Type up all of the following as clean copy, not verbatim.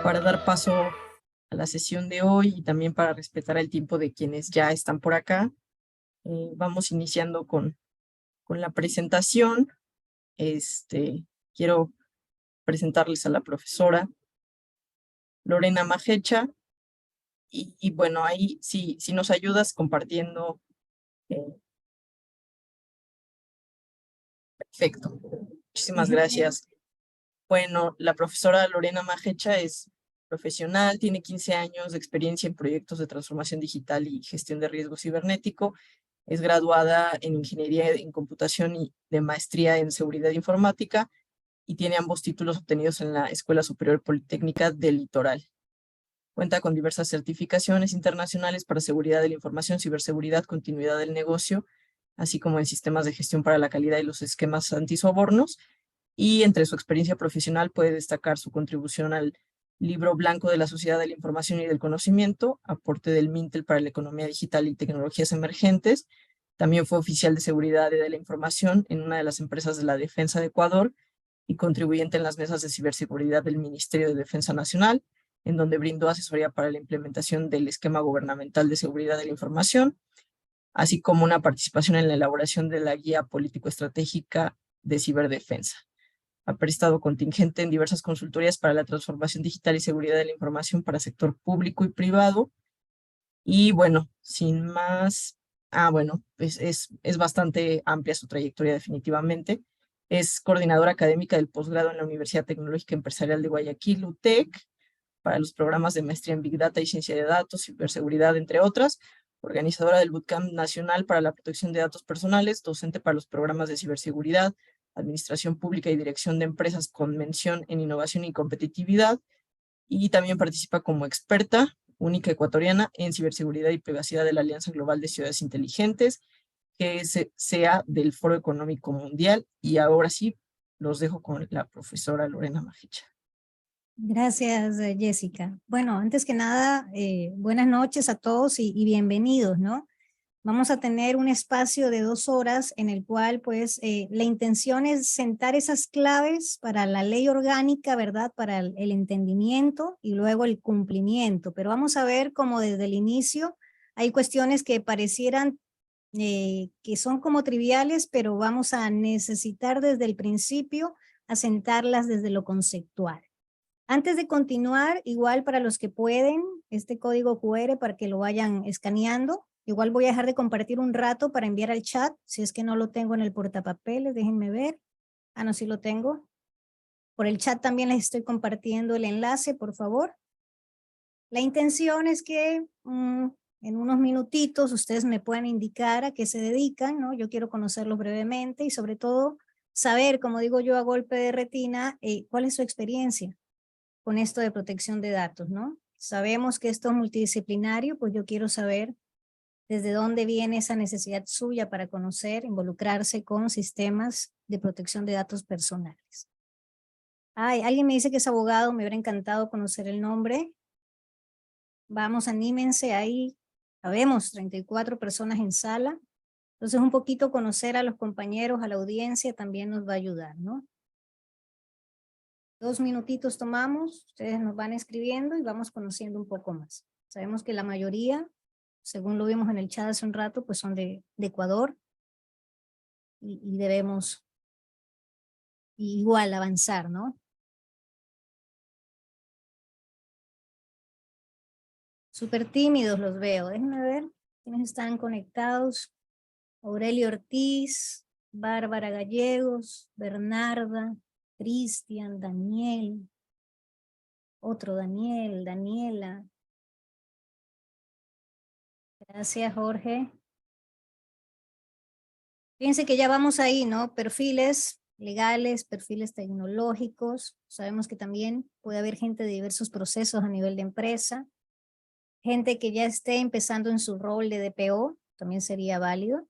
para dar paso a la sesión de hoy y también para respetar el tiempo de quienes ya están por acá, vamos iniciando con la presentación. Quiero presentarles a la profesora Lorena Majecha y bueno, ahí si nos ayudas compartiendo. Perfecto, muchísimas gracias. Bueno, la profesora Lorena Majecha es profesional, tiene 15 años de experiencia en proyectos de transformación digital y gestión de riesgo cibernético. Es graduada en Ingeniería en Computación y de Maestría en Seguridad Informática y tiene ambos títulos obtenidos en la Escuela Superior Politécnica del Litoral. Cuenta con diversas certificaciones internacionales para seguridad de la información, ciberseguridad, continuidad del negocio, así como en sistemas de gestión para la calidad y los esquemas antisobornos. Y entre su experiencia profesional puede destacar su contribución al Libro Blanco de la Sociedad de la Información y del Conocimiento, aporte del Mintel para la economía digital y tecnologías emergentes. También fue oficial de seguridad de la información en una de las empresas de la Defensa de Ecuador y contribuyente en las mesas de ciberseguridad del Ministerio de Defensa Nacional, en donde brindó asesoría para la implementación del esquema gubernamental de seguridad de la información, así como una participación en la elaboración de la guía político-estratégica de ciberdefensa. Ha prestado contingente en diversas consultorías para la transformación digital y seguridad de la información para sector público y privado. Y bueno, sin más, bueno, pues es bastante amplia su trayectoria definitivamente. Es coordinadora académica del posgrado en la Universidad Tecnológica Empresarial de Guayaquil, UTEC, para los programas de maestría en Big Data y Ciencia de Datos, Ciberseguridad, entre otras. Organizadora del Bootcamp Nacional para la Protección de Datos Personales, docente para los programas de ciberseguridad, administración pública y dirección de empresas con mención en innovación y competitividad, y también participa como experta única ecuatoriana en ciberseguridad y privacidad de la Alianza Global de Ciudades Inteligentes, que sea del Foro Económico Mundial. Y ahora sí, los dejo con la profesora Lorena Majecha. Gracias, Jessica. Bueno, antes que nada, buenas noches a todos y bienvenidos, ¿no? Vamos a tener un espacio de 2 horas en el cual, pues, la intención es sentar esas claves para la ley orgánica, ¿verdad? Para el entendimiento y luego el cumplimiento. Pero vamos a ver cómo desde el inicio hay cuestiones que parecieran que son como triviales, pero vamos a necesitar desde el principio asentarlas desde lo conceptual. Antes de continuar, igual para los que pueden, este código QR para que lo vayan escaneando. Igual voy a dejar de compartir un rato para enviar al chat, si es que no lo tengo en el portapapeles, déjenme ver. No, sí lo tengo. Por el chat también les estoy compartiendo el enlace, por favor. La intención es que en unos minutitos ustedes me puedan indicar a qué se dedican, ¿no? Yo quiero conocerlos brevemente y sobre todo saber, como digo yo a golpe de retina, cuál es su experiencia con esto de protección de datos, ¿no? Sabemos que esto es multidisciplinario, pues yo quiero saber desde dónde viene esa necesidad suya para conocer, involucrarse con sistemas de protección de datos personales. Alguien me dice que es abogado, me hubiera encantado conocer el nombre. Vamos, anímense ahí. Habemos 34 personas en sala. Entonces un poquito conocer a los compañeros, a la audiencia también nos va a ayudar, ¿no? 2 minutitos tomamos, ustedes nos van escribiendo y vamos conociendo un poco más. Sabemos que la mayoría, según lo vimos en el chat hace un rato, pues son de Ecuador y debemos igual avanzar, ¿no? Súper tímidos los veo, déjenme ver quiénes están conectados. Aurelio Ortiz, Bárbara Gallegos, Bernarda, Cristian, Daniel, otro Daniel, Daniela. Gracias, Jorge. Fíjense que ya vamos ahí, ¿no? Perfiles legales, perfiles tecnológicos. Sabemos que también puede haber gente de diversos procesos a nivel de empresa. Gente que ya esté empezando en su rol de DPO, también sería válido.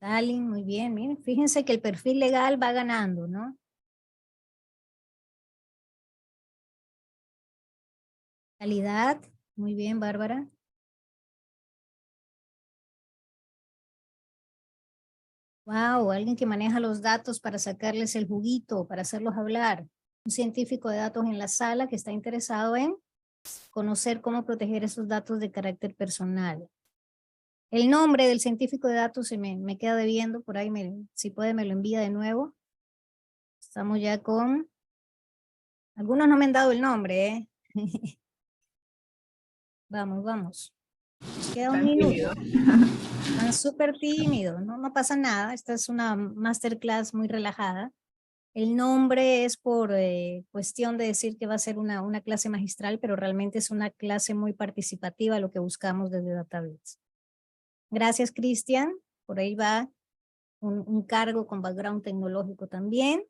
Stalin, muy bien, miren. Fíjense que el perfil legal va ganando, ¿no? Calidad, muy bien, Bárbara. Wow, alguien que maneja los datos para sacarles el juguito, para hacerlos hablar. Un científico de datos en la sala que está interesado en conocer cómo proteger esos datos de carácter personal. El nombre del científico de datos se me queda debiendo, por ahí si puede me lo envía de nuevo. Estamos ya con... Algunos no me han dado el nombre, ¿eh? Vamos, vamos. Queda un minuto. Están súper tímidos, ¿no? No pasa nada. Esta es una masterclass muy relajada. El nombre es por cuestión de decir que va a ser una clase magistral, pero realmente es una clase muy participativa, lo que buscamos desde Database. Gracias, Cristian. Por ahí va un cargo con background tecnológico también.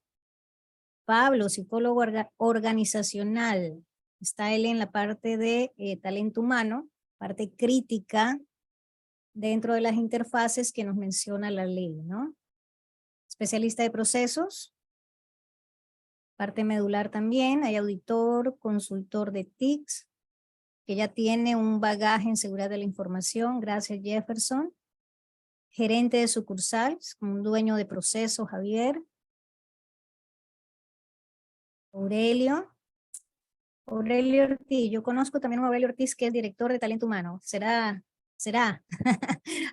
Pablo, psicólogo organizacional. Está él en la parte de talento humano, parte crítica dentro de las interfaces que nos menciona la ley, ¿no? Especialista de procesos, parte medular también, hay auditor, consultor de TICS, que ya tiene un bagaje en seguridad de la información, gracias Jefferson. Gerente de sucursal, un dueño de procesos, Javier. Aurelio Ortiz, yo conozco también a Aurelio Ortiz, que es director de talento humano. Será.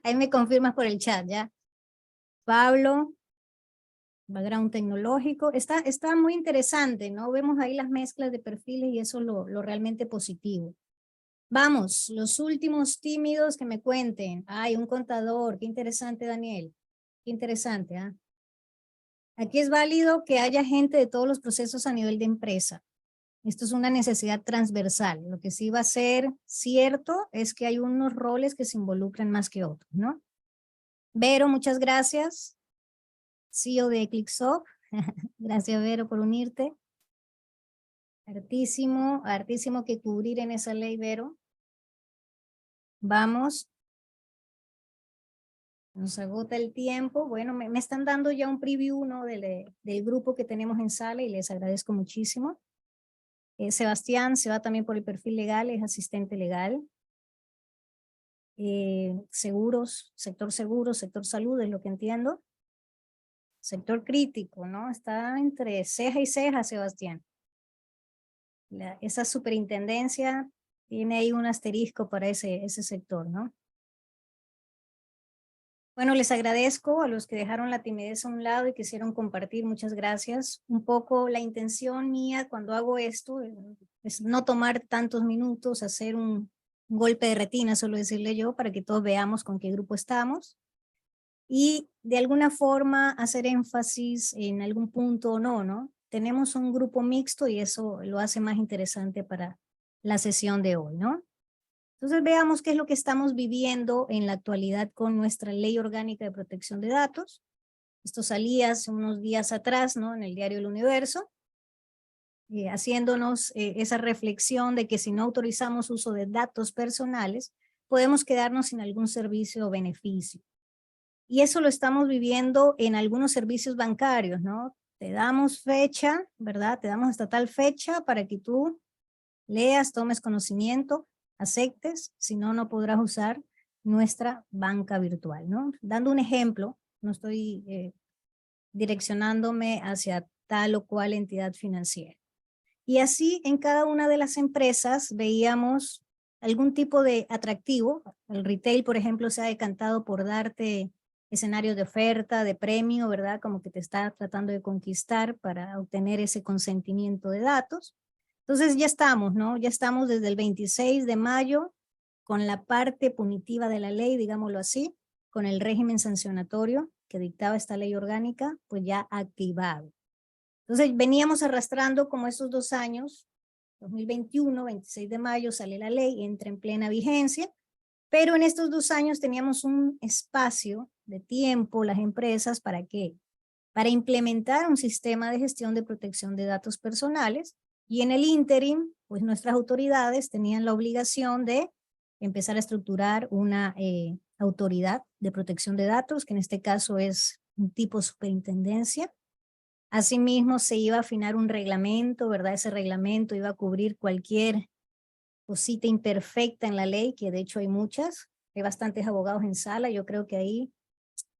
Ahí me confirmas por el chat, ¿ya? Pablo, background tecnológico. Está muy interesante, ¿no? Vemos ahí las mezclas de perfiles y eso es lo realmente positivo. Vamos, los últimos tímidos que me cuenten. Ay, un contador, qué interesante, Daniel. Qué interesante, ¿ah? Aquí es válido que haya gente de todos los procesos a nivel de empresa. Esto es una necesidad transversal. Lo que sí va a ser cierto es que hay unos roles que se involucran más que otros, ¿no? Vero, muchas gracias. CEO de ClickSoft. Gracias, Vero, por unirte. Hartísimo que cubrir en esa ley, Vero. Vamos. Nos agota el tiempo. Bueno, me están dando ya un preview, ¿no? del grupo que tenemos en sala y les agradezco muchísimo. Sebastián se va también por el perfil legal, es asistente legal. Seguros, sector salud, es lo que entiendo. Sector crítico, ¿no? Está entre ceja y ceja, Sebastián. Esa superintendencia tiene ahí un asterisco para ese sector, ¿no? Bueno, les agradezco a los que dejaron la timidez a un lado y quisieron compartir, muchas gracias. Un poco la intención mía cuando hago esto es no tomar tantos minutos, hacer un golpe de retina, solo decirle yo, para que todos veamos con qué grupo estamos. Y de alguna forma hacer énfasis en algún punto o no, ¿no? Tenemos un grupo mixto y eso lo hace más interesante para la sesión de hoy, ¿no? Entonces veamos qué es lo que estamos viviendo en la actualidad con nuestra Ley Orgánica de Protección de Datos. Esto salía hace unos días atrás, ¿no? En el diario El Universo, haciéndonos esa reflexión de que si no autorizamos uso de datos personales, podemos quedarnos sin algún servicio o beneficio. Y eso lo estamos viviendo en algunos servicios bancarios, ¿no? Te damos fecha, ¿verdad? Te damos hasta tal fecha para que tú leas, tomes conocimiento, aceptes, si no, no podrás usar nuestra banca virtual, ¿no? Dando un ejemplo, no estoy direccionándome hacia tal o cual entidad financiera. Y así en cada una de las empresas veíamos algún tipo de atractivo. El retail, por ejemplo, se ha decantado por darte escenarios de oferta, de premio, ¿verdad? Como que te está tratando de conquistar para obtener ese consentimiento de datos. Entonces ya estamos, ¿no? Ya estamos desde el 26 de mayo con la parte punitiva de la ley, digámoslo así, con el régimen sancionatorio que dictaba esta ley orgánica, pues ya activado. Entonces veníamos arrastrando como esos 2 años, 2021, 26 de mayo sale la ley, entra en plena vigencia, pero en estos 2 años teníamos un espacio de tiempo, las empresas, ¿para qué? Para implementar un sistema de gestión de protección de datos personales, y en el ínterin, pues nuestras autoridades tenían la obligación de empezar a estructurar una autoridad de protección de datos, que en este caso es un tipo superintendencia. Asimismo, se iba a afinar un reglamento, ¿verdad? Ese reglamento iba a cubrir cualquier cosita imperfecta en la ley, que de hecho hay muchas. Hay bastantes abogados en sala, yo creo que ahí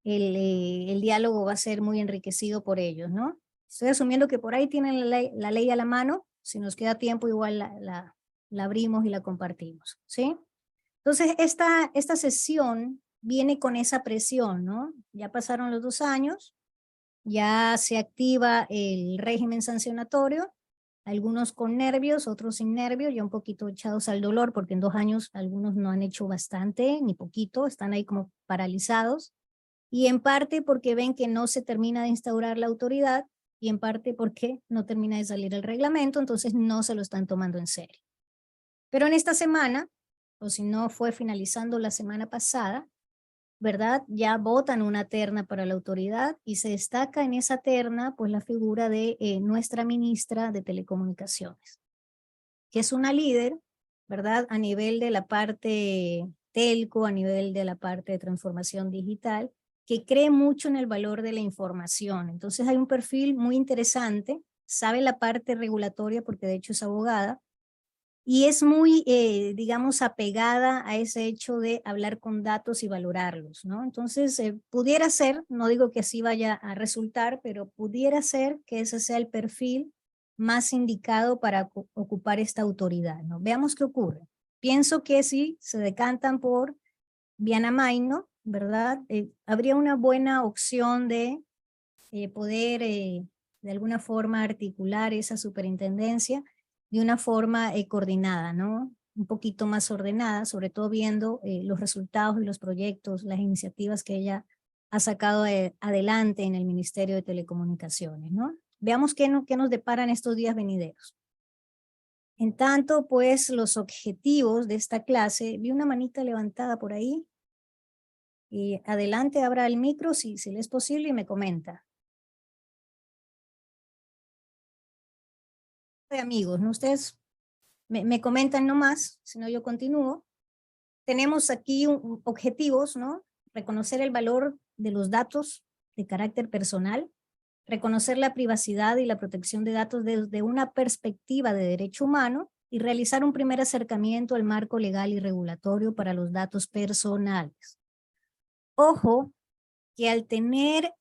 el diálogo va a ser muy enriquecido por ellos, ¿no? Estoy asumiendo que por ahí tienen la ley a la mano. Si nos queda tiempo, igual la abrimos y la compartimos, ¿sí? Entonces, esta sesión viene con esa presión, ¿no? Ya pasaron los 2 años, ya se activa el régimen sancionatorio, algunos con nervios, otros sin nervios, ya un poquito echados al dolor, porque en 2 años algunos no han hecho bastante, ni poquito, están ahí como paralizados, y en parte porque ven que no se termina de instaurar la autoridad, y en parte porque no termina de salir el reglamento, entonces no se lo están tomando en serio. Pero en esta semana, o si no fue finalizando la semana pasada, ¿verdad? Ya votan una terna para la autoridad y se destaca en esa terna pues la figura de nuestra ministra de Telecomunicaciones, que es una líder, ¿verdad? A nivel de la parte telco, a nivel de la parte de transformación digital, que cree mucho en el valor de la información. Entonces hay un perfil muy interesante, sabe la parte regulatoria porque de hecho es abogada, y es muy, digamos, apegada a ese hecho de hablar con datos y valorarlos, ¿no? Entonces, pudiera ser, no digo que así vaya a resultar, pero pudiera ser que ese sea el perfil más indicado para ocupar esta autoridad, ¿no? Veamos qué ocurre. Pienso que si se decantan por Viana Maino, ¿verdad? Habría una buena opción de poder de alguna forma articular esa superintendencia de una forma coordinada, ¿no? Un poquito más ordenada, sobre todo viendo los resultados y los proyectos, las iniciativas que ella ha sacado adelante en el Ministerio de Telecomunicaciones, ¿no? Veamos qué nos deparan estos días venideros. En tanto, pues, los objetivos de esta clase, vi una manita levantada por ahí, y adelante, abra el micro si le es posible y me comenta. De amigos, ¿no? Ustedes me comentan nomás, si no yo continúo. Tenemos aquí objetivos, ¿no? Reconocer el valor de los datos de carácter personal, reconocer la privacidad y la protección de datos desde una perspectiva de derecho humano y realizar un primer acercamiento al marco legal y regulatorio para los datos personales. Ojo, que al tener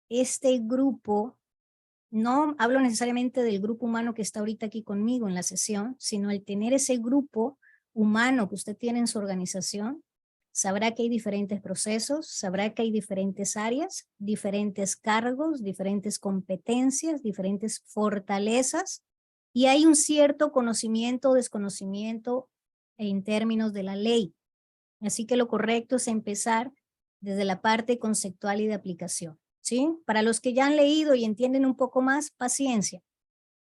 este grupo, no hablo necesariamente del grupo humano que está ahorita aquí conmigo en la sesión, sino al tener ese grupo humano que usted tiene en su organización, sabrá que hay diferentes procesos, sabrá que hay diferentes áreas, diferentes cargos, diferentes competencias, diferentes fortalezas, y hay un cierto conocimiento o desconocimiento en términos de la ley. Así que lo correcto es empezar desde la parte conceptual y de aplicación, ¿sí? Para los que ya han leído y entienden un poco más, paciencia.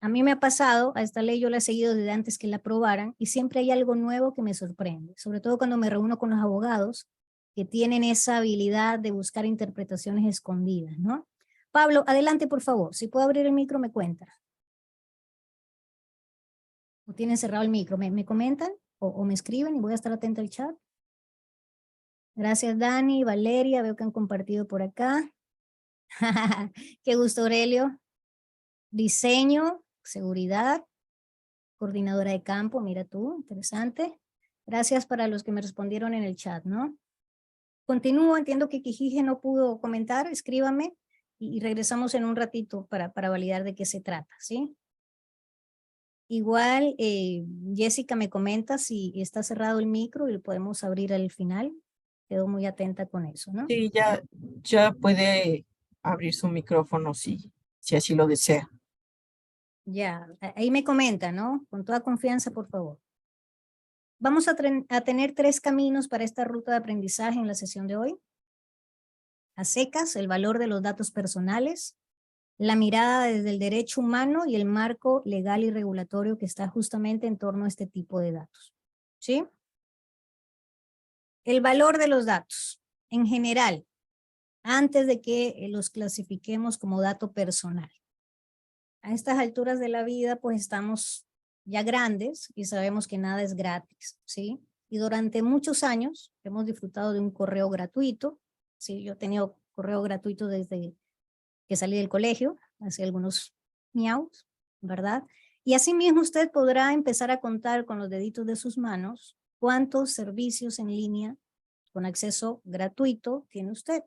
A mí me ha pasado, a esta ley yo la he seguido desde antes que la aprobaran y siempre hay algo nuevo que me sorprende, sobre todo cuando me reúno con los abogados que tienen esa habilidad de buscar interpretaciones escondidas, ¿no? Pablo, adelante por favor, si puedo abrir el micro me cuenta. ¿O tienen cerrado el micro? ¿Me comentan o me escriben y voy a estar atenta al chat? Gracias Dani, Valeria, veo que han compartido por acá. Qué gusto Aurelio. Diseño, seguridad, coordinadora de campo, mira tú, interesante. Gracias para los que me respondieron en el chat, ¿no? Continúo, entiendo que Kijije no pudo comentar, escríbame y regresamos en un ratito para validar de qué se trata, ¿sí? Igual, Jessica me comenta si está cerrado el micro y lo podemos abrir al final. Quedo muy atenta con eso, ¿no? Sí, ya puede abrir su micrófono si así lo desea. Ya, ahí me comenta, ¿no? Con toda confianza, por favor. Vamos a tener 3 caminos para esta ruta de aprendizaje en la sesión de hoy. A secas, el valor de los datos personales, la mirada desde el derecho humano y el marco legal y regulatorio que está justamente en torno a este tipo de datos. ¿Sí? El valor de los datos, en general, antes de que los clasifiquemos como dato personal. A estas alturas de la vida, pues estamos ya grandes y sabemos que nada es gratis, ¿sí? Y durante muchos años hemos disfrutado de un correo gratuito, ¿sí? Yo he tenido correo gratuito desde que salí del colegio, hace algunos miaus, ¿verdad? Y asimismo usted podrá empezar a contar con los deditos de sus manos cuántos servicios en línea con acceso gratuito tiene usted.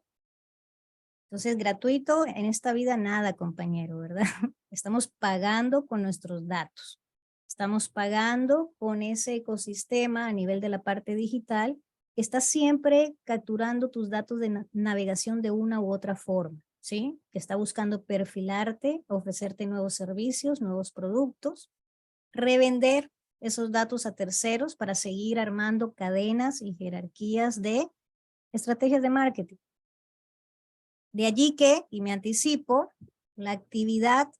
Entonces, gratuito en esta vida nada, compañero, ¿verdad? Estamos pagando con nuestros datos. Estamos pagando con ese ecosistema a nivel de la parte digital que está siempre capturando tus datos de navegación de una u otra forma, ¿sí? Que está buscando perfilarte, ofrecerte nuevos servicios, nuevos productos, revender esos datos a terceros para seguir armando cadenas y jerarquías de estrategias de marketing. De allí que, y me anticipo, la actividad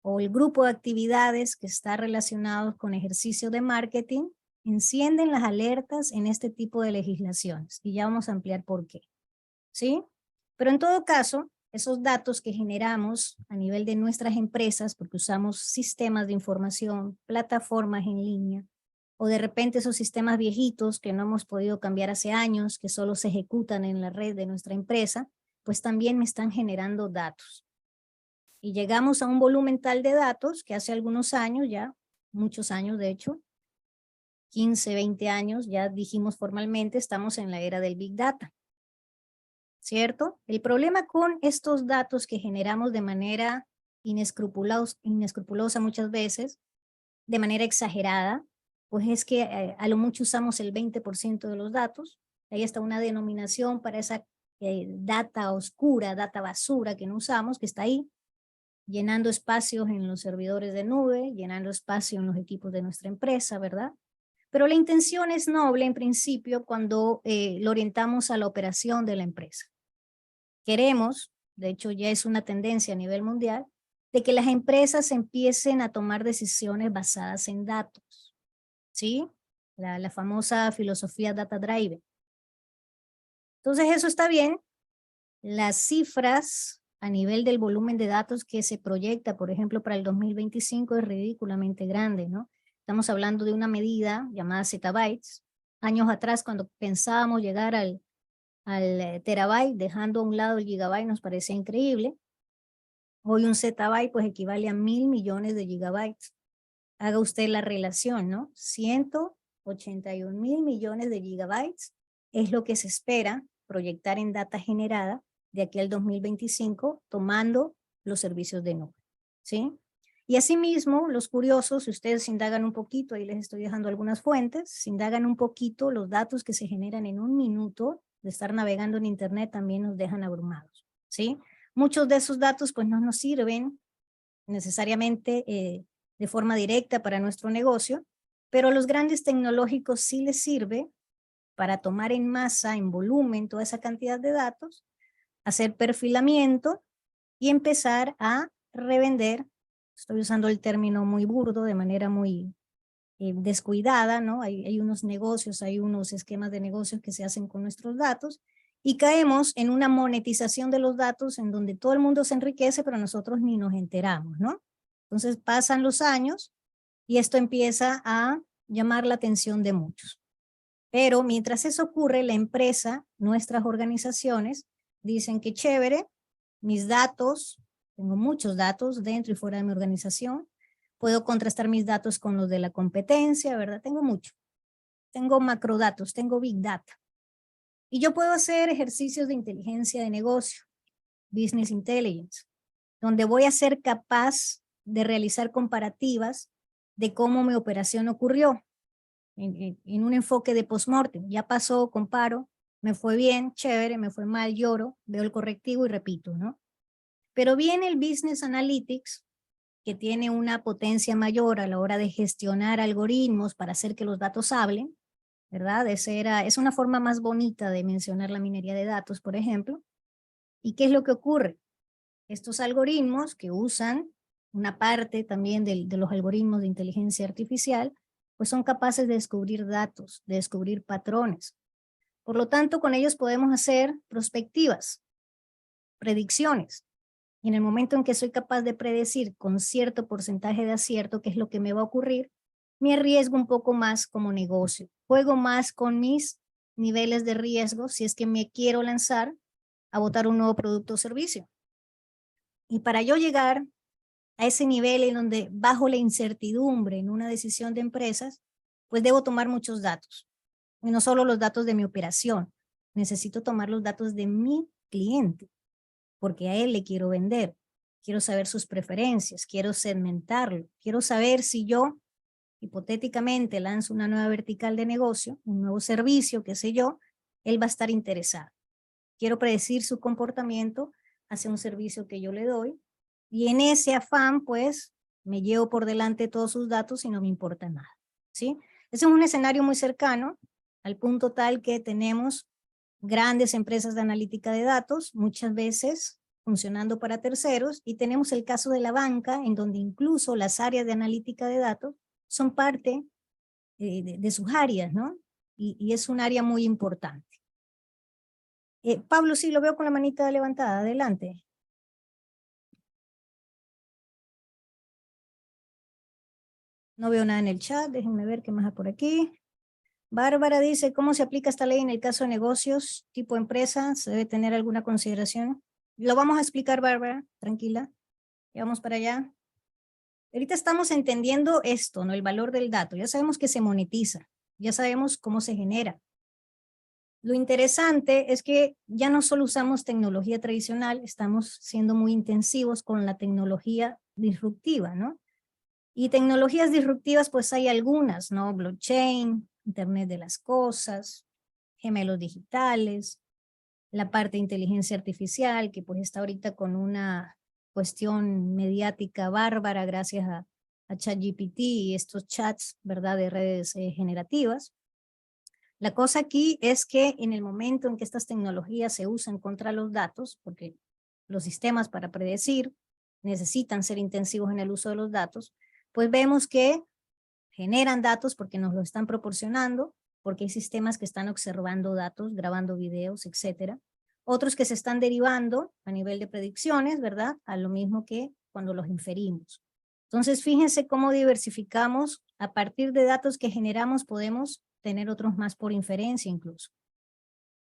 o el grupo de actividades que está relacionado con ejercicio de marketing encienden las alertas en este tipo de legislaciones y ya vamos a ampliar por qué, ¿sí? Pero en todo caso, esos datos que generamos a nivel de nuestras empresas, porque usamos sistemas de información, plataformas en línea, o de repente esos sistemas viejitos que no hemos podido cambiar hace años, que solo se ejecutan en la red de nuestra empresa, pues también me están generando datos. Y llegamos a un volumen tal de datos que hace algunos años ya, muchos años de hecho, 15, 20 años, ya dijimos formalmente, estamos en la era del Big Data, ¿cierto? El problema con estos datos que generamos de manera inescrupulosa muchas veces, de manera exagerada, pues es que a lo mucho usamos el 20% de los datos. Ahí está una denominación para esa data oscura, data basura que no usamos, que está ahí, llenando espacios en los servidores de nube, llenando espacio en los equipos de nuestra empresa, ¿verdad? Pero la intención es noble en principio cuando lo orientamos a la operación de la empresa. Queremos, de hecho ya es una tendencia a nivel mundial, de que las empresas empiecen a tomar decisiones basadas en datos, ¿sí? La famosa filosofía data driven. Entonces eso está bien. Las cifras a nivel del volumen de datos que se proyecta, por ejemplo, para el 2025 es ridículamente grande, ¿no? Estamos hablando de una medida llamada zettabytes. Años atrás, cuando pensábamos llegar al terabyte, dejando a un lado el gigabyte, nos parecía increíble. Hoy un zettabyte pues equivale a 1.000 millones de gigabytes. Haga usted la relación, ¿no? 181.000 millones de gigabytes es lo que se espera proyectar en data generada de aquí al 2025, tomando los servicios de nube, ¿sí? Y asimismo, los curiosos, si ustedes indagan un poquito, ahí les estoy dejando algunas fuentes, si indagan un poquito, los datos que se generan en un minuto de estar navegando en internet también nos dejan abrumados, ¿sí? Muchos de esos datos pues no nos sirven necesariamente de forma directa para nuestro negocio, pero a los grandes tecnológicos sí les sirve para tomar en masa, en volumen, toda esa cantidad de datos, hacer perfilamiento y empezar a revender. Estoy usando el término muy burdo, de manera muy descuidada, ¿no? Hay unos negocios, hay unos esquemas de negocios que se hacen con nuestros datos y caemos en una monetización de los datos en donde todo el mundo se enriquece, pero nosotros ni nos enteramos, ¿no? Entonces pasan los años y esto empieza a llamar la atención de muchos. Pero mientras eso ocurre, la empresa, nuestras organizaciones, dicen que chévere, mis datos, tengo muchos datos dentro y fuera de mi organización, puedo contrastar mis datos con los de la competencia, ¿verdad? Tengo mucho. Tengo macrodatos, tengo big data. Y yo puedo hacer ejercicios de inteligencia de negocio, business intelligence, donde voy a ser capaz de realizar comparativas de cómo mi operación ocurrió en un enfoque de postmortem. Ya pasó, comparo, me fue bien, chévere, me fue mal, lloro, veo el correctivo y repito, ¿no? Pero viene el business analytics, que tiene una potencia mayor a la hora de gestionar algoritmos para hacer que los datos hablen, ¿verdad? Es una forma más bonita de mencionar la minería de datos, por ejemplo. ¿Y qué es lo que ocurre? Estos algoritmos que usan una parte también de los algoritmos de inteligencia artificial, pues son capaces de descubrir datos, de descubrir patrones. Por lo tanto, con ellos podemos hacer prospectivas, predicciones. Y en el momento en que soy capaz de predecir con cierto porcentaje de acierto qué es lo que me va a ocurrir, me arriesgo un poco más como negocio. Juego más con mis niveles de riesgo si es que me quiero lanzar a botar un nuevo producto o servicio. Y para yo llegar a ese nivel en donde bajo la incertidumbre en una decisión de empresas, pues debo tomar muchos datos. Y no solo los datos de mi operación, necesito tomar los datos de mi cliente. porque a él le quiero vender. Quiero saber sus preferencias, quiero segmentarlo, quiero saber si yo hipotéticamente lanzo una nueva vertical de negocio, un nuevo servicio, qué sé yo, él va a estar interesado. Quiero predecir su comportamiento hacia un servicio que yo le doy, y en ese afán, pues, me llevo por delante todos sus datos y no me importa nada, ¿sí? Ese es un escenario muy cercano, al punto tal que tenemos grandes empresas de analítica de datos, muchas veces funcionando para terceros, y tenemos el caso de la banca, en donde incluso las áreas de analítica de datos son parte de sus áreas, ¿no? Y es un área muy importante. Pablo, sí, lo veo con la manita levantada, adelante. No veo nada en el chat, déjenme ver qué más hay por aquí. Bárbara dice, ¿cómo se aplica esta ley en el caso de negocios tipo empresa? ¿Se debe tener alguna consideración? Lo vamos a explicar, Bárbara, tranquila. Ya vamos para allá. Ahorita estamos entendiendo esto, ¿no? El valor del dato. Ya sabemos que se monetiza, ya sabemos cómo se genera. Lo interesante es que ya no solo usamos tecnología tradicional, estamos siendo muy intensivos con la tecnología disruptiva, ¿no? Y tecnologías disruptivas, pues hay algunas, ¿no? Blockchain, Internet de las cosas, gemelos digitales, la parte de inteligencia artificial, que pues está ahorita con una cuestión mediática bárbara gracias a ChatGPT y estos chats, ¿verdad?, de redes generativas. La cosa aquí es que en el momento en que estas tecnologías se usan contra los datos, porque los sistemas para predecir necesitan ser intensivos en el uso de los datos, pues vemos que generan datos porque nos lo están proporcionando, porque hay sistemas que están observando datos, grabando videos, etcétera. Otros que se están derivando a nivel de predicciones, ¿verdad? A lo mismo que cuando los inferimos. Entonces, fíjense cómo diversificamos. A partir de datos que generamos podemos tener otros más por inferencia incluso.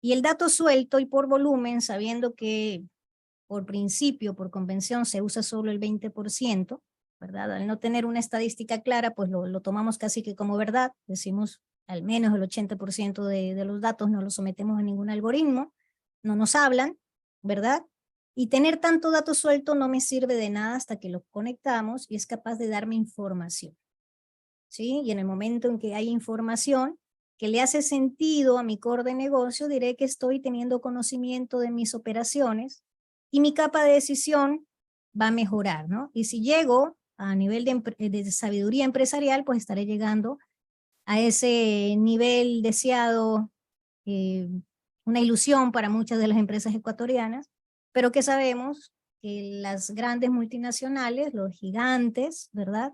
Y el dato suelto y por volumen, sabiendo que por principio, por convención, se usa solo el 20%, ¿verdad? Al no tener una estadística clara, pues lo tomamos casi que como verdad, decimos al menos el 80% de los datos no los sometemos a ningún algoritmo, no nos hablan, ¿verdad? Y tener tanto dato suelto no me sirve de nada hasta que lo conectamos y es capaz de darme información, ¿sí? Y en el momento en que hay información que le hace sentido a mi core de negocio, diré que estoy teniendo conocimiento de mis operaciones y mi capa de decisión va a mejorar, ¿no? Y si llego a nivel de sabiduría empresarial, pues estaré llegando a ese nivel deseado, una ilusión para muchas de las empresas ecuatorianas, pero que sabemos que las grandes multinacionales, los gigantes, ¿verdad?,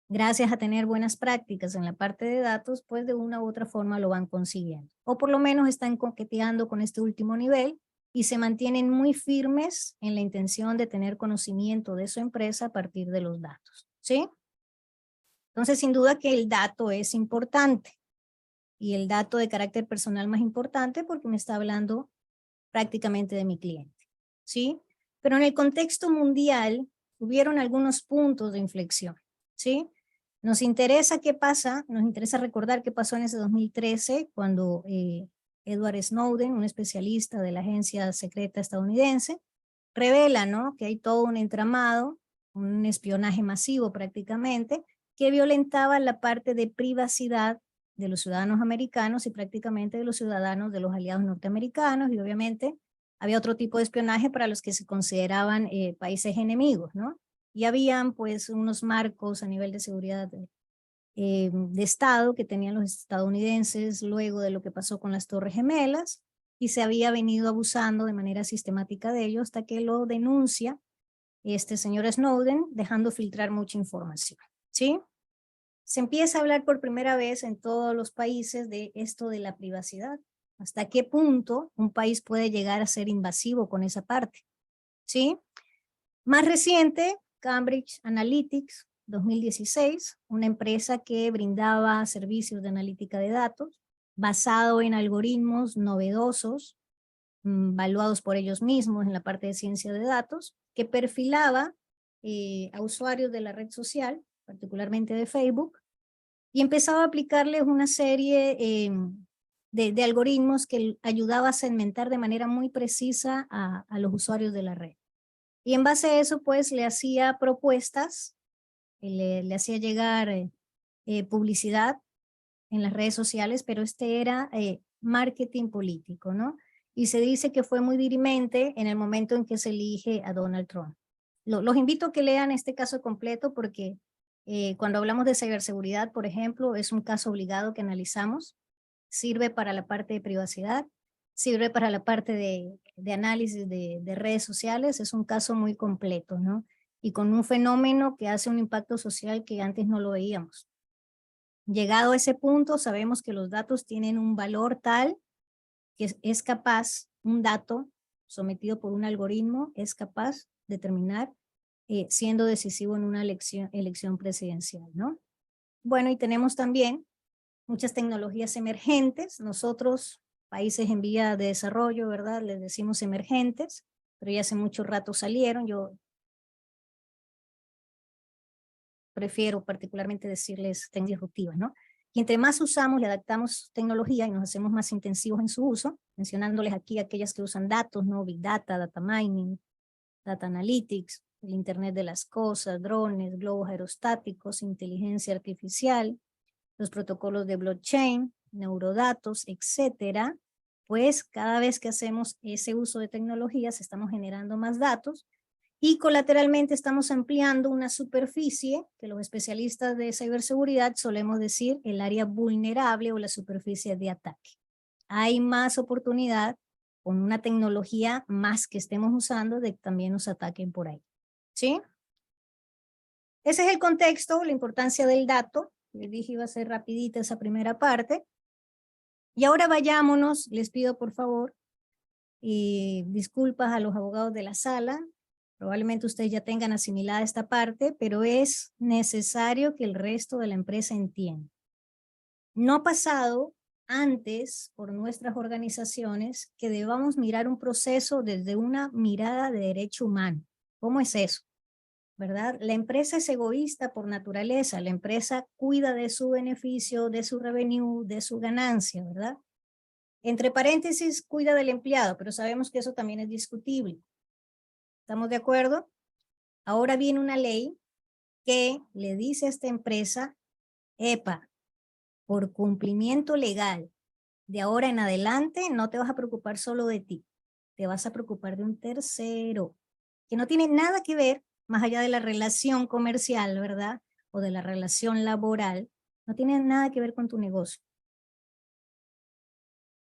gracias a tener buenas prácticas en la parte de datos, pues de una u otra forma lo van consiguiendo. O por lo menos están coqueteando con este último nivel y se mantienen muy firmes en la intención de tener conocimiento de su empresa a partir de los datos, ¿sí? Entonces, sin duda que el dato es importante y el dato de carácter personal más importante porque me está hablando prácticamente de mi cliente, ¿sí? Pero en el contexto mundial hubieron algunos puntos de inflexión, ¿sí? Nos interesa qué pasa, nos interesa recordar qué pasó en ese 2013 cuando Edward Snowden, un especialista de la agencia secreta estadounidense, revela, ¿no?, que hay todo un entramado, un espionaje masivo prácticamente, que violentaba la parte de privacidad de los ciudadanos americanos y prácticamente de los ciudadanos de los aliados norteamericanos, y obviamente había otro tipo de espionaje para los que se consideraban países enemigos, ¿no? Y habían pues unos marcos a nivel de seguridad de Estado que tenían los estadounidenses luego de lo que pasó con las Torres Gemelas, y se había venido abusando de manera sistemática de ello hasta que lo denuncia este señor Snowden, dejando filtrar mucha información, ¿sí? Se empieza a hablar por primera vez en todos los países de esto de la privacidad. ¿Hasta qué punto un país puede llegar a ser invasivo con esa parte? ¿Sí? Más reciente, Cambridge Analytics, 2016, una empresa que brindaba servicios de analítica de datos basado en algoritmos novedosos, evaluados por ellos mismos en la parte de ciencia de datos, que perfilaba a usuarios de la red social, particularmente de Facebook, y empezaba a aplicarles una serie de algoritmos que ayudaba a segmentar de manera muy precisa a los usuarios de la red. Y en base a eso, pues, le hacía propuestas, le hacía llegar publicidad en las redes sociales, pero este era marketing político, ¿no? Y se dice que fue muy dirimente en el momento en que se elige a Donald Trump. Los invito a que lean este caso completo porque cuando hablamos de ciberseguridad, por ejemplo, es un caso obligado que analizamos. Sirve para la parte de privacidad, sirve para la parte de análisis de redes sociales. Es un caso muy completo, ¿no? Y con un fenómeno que hace un impacto social que antes no lo veíamos. Llegado a ese punto, sabemos que los datos tienen un valor tal que es capaz, un dato sometido por un algoritmo, es capaz de terminar siendo decisivo en una elección presidencial, ¿no? Bueno, y tenemos también muchas tecnologías emergentes. Nosotros, países en vía de desarrollo, ¿verdad? Les decimos emergentes, pero ya hace mucho rato salieron. Yo prefiero particularmente decirles disruptivas, ¿no? Y entre más usamos y adaptamos tecnología y nos hacemos más intensivos en su uso, mencionándoles aquí aquellas que usan datos, ¿no? Big Data, Data Mining, Data Analytics, el Internet de las Cosas, drones, globos aerostáticos, inteligencia artificial, los protocolos de blockchain, neurodatos, etcétera, pues cada vez que hacemos ese uso de tecnologías estamos generando más datos y colateralmente estamos ampliando una superficie que los especialistas de ciberseguridad solemos decir el área vulnerable o la superficie de ataque. Hay más oportunidad con una tecnología más que estemos usando de que también nos ataquen por ahí. ¿Sí? Ese es el contexto, la importancia del dato. Les dije iba a ser rapidita esa primera parte. Y ahora vayámonos, les pido por favor, y disculpas a los abogados de la sala, probablemente ustedes ya tengan asimilada esta parte, pero es necesario que el resto de la empresa entienda. No ha pasado antes por nuestras organizaciones que debamos mirar un proceso desde una mirada de derecho humano. ¿Cómo es eso? ¿Verdad? La empresa es egoísta por naturaleza, la empresa cuida de su beneficio, de su revenue, de su ganancia, ¿verdad? Entre paréntesis, cuida del empleado, pero sabemos que eso también es discutible. ¿Estamos de acuerdo? Ahora viene una ley que le dice a esta empresa, epa, por cumplimiento legal, de ahora en adelante no te vas a preocupar solo de ti, te vas a preocupar de un tercero, que no tiene nada que ver, más allá de la relación comercial, ¿verdad? O de la relación laboral, no tiene nada que ver con tu negocio.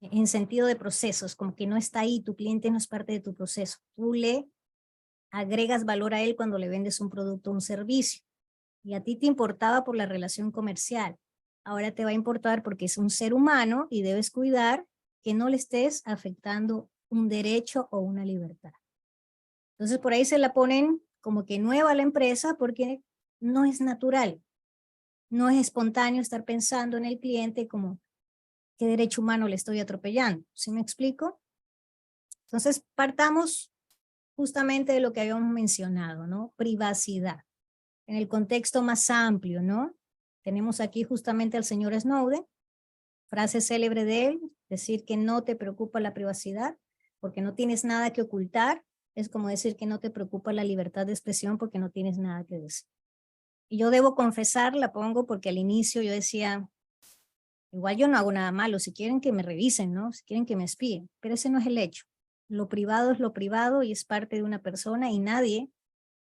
En sentido de procesos, como que no está ahí, tu cliente no es parte de tu proceso. Tú le agregas valor a él cuando le vendes un producto o un servicio. Y a ti te importaba por la relación comercial. Ahora te va a importar porque es un ser humano y debes cuidar que no le estés afectando un derecho o una libertad. Entonces por ahí se la ponen como que nueva a la empresa porque no es natural. No es espontáneo estar pensando en el cliente como qué derecho humano le estoy atropellando. ¿Sí me explico? Entonces partamos justamente de lo que habíamos mencionado, ¿no? Privacidad. En el contexto más amplio, ¿no? Tenemos aquí justamente al señor Snowden, frase célebre de él, decir que no te preocupa la privacidad porque no tienes nada que ocultar, es como decir que no te preocupa la libertad de expresión porque no tienes nada que decir. Y yo debo confesar, la pongo porque al inicio yo decía, igual yo no hago nada malo, si quieren que me revisen, ¿no? Si quieren que me espíen, pero ese no es el hecho. Lo privado es lo privado y es parte de una persona y nadie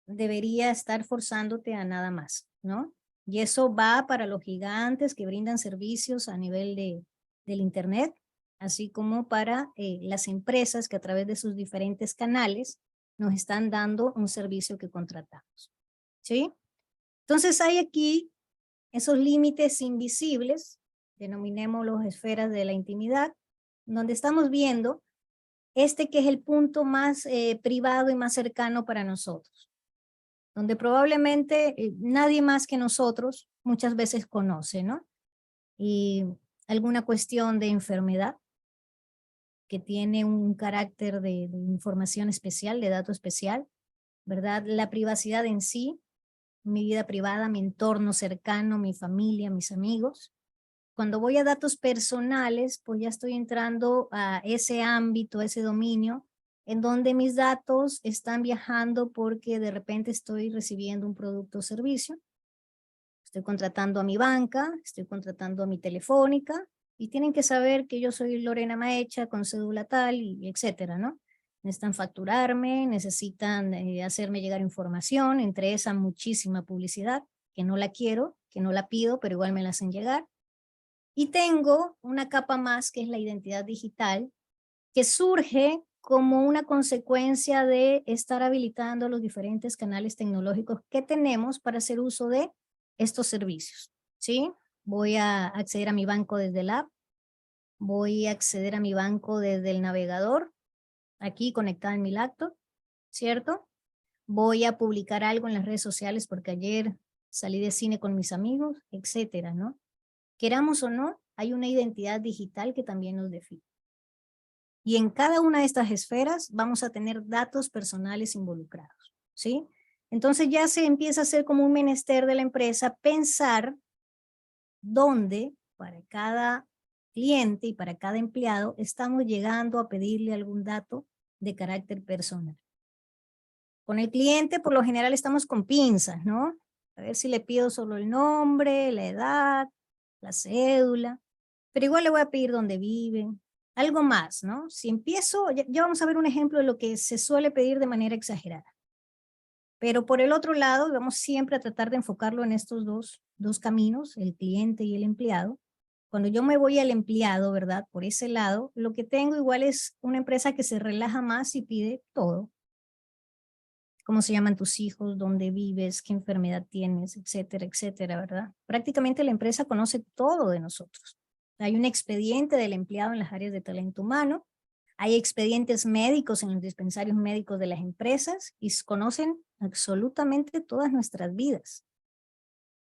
debería estar forzándote a nada más, ¿no? Y eso va para los gigantes que brindan servicios a nivel del Internet, así como para las empresas que a través de sus diferentes canales nos están dando un servicio que contratamos, ¿sí? Entonces hay aquí esos límites invisibles, denominémoslos esferas de la intimidad, donde estamos viendo que es el punto más privado y más cercano para nosotros, donde probablemente nadie más que nosotros muchas veces conoce, ¿no? Y alguna cuestión de enfermedad que tiene un carácter de información especial, de dato especial, ¿verdad? La privacidad en sí, mi vida privada, mi entorno cercano, mi familia, mis amigos, Cuando voy a datos personales, pues ya estoy entrando a ese ámbito, a ese dominio, en donde mis datos están viajando porque de repente estoy recibiendo un producto o servicio. Estoy contratando a mi banca, estoy contratando a mi telefónica, y tienen que saber que yo soy Lorena Maecha con cédula tal, y etcétera, ¿no? Necesitan facturarme, necesitan hacerme llegar información, entre esa muchísima publicidad, que no la quiero, que no la pido, pero igual me la hacen llegar. Y tengo una capa más que es la identidad digital, que surge como una consecuencia de estar habilitando los diferentes canales tecnológicos que tenemos para hacer uso de estos servicios, ¿sí? Voy a acceder a mi banco desde la app, voy a acceder a mi banco desde el navegador, aquí conectada en mi laptop, ¿cierto? Voy a publicar algo en las redes sociales porque ayer salí de cine con mis amigos, etcétera, ¿no? Queramos o no, hay una identidad digital que también nos define. Y en cada una de estas esferas vamos a tener datos personales involucrados, ¿sí? Entonces ya se empieza a hacer como un menester de la empresa pensar dónde para cada cliente y para cada empleado estamos llegando a pedirle algún dato de carácter personal. Con el cliente por lo general estamos con pinzas, ¿no? A ver si le pido solo el nombre, la edad, la cédula, pero igual le voy a pedir dónde viven, algo más, ¿no? Si empiezo, ya vamos a ver un ejemplo de lo que se suele pedir de manera exagerada. Pero por el otro lado, vamos siempre a tratar de enfocarlo en estos dos caminos, el cliente y el empleado. Cuando yo me voy al empleado, ¿verdad? Por ese lado, lo que tengo igual es una empresa que se relaja más y pide todo. Cómo se llaman tus hijos, dónde vives, qué enfermedad tienes, etcétera, etcétera, ¿verdad? Prácticamente la empresa conoce todo de nosotros. Hay un expediente del empleado en las áreas de talento humano, hay expedientes médicos en los dispensarios médicos de las empresas y conocen absolutamente todas nuestras vidas.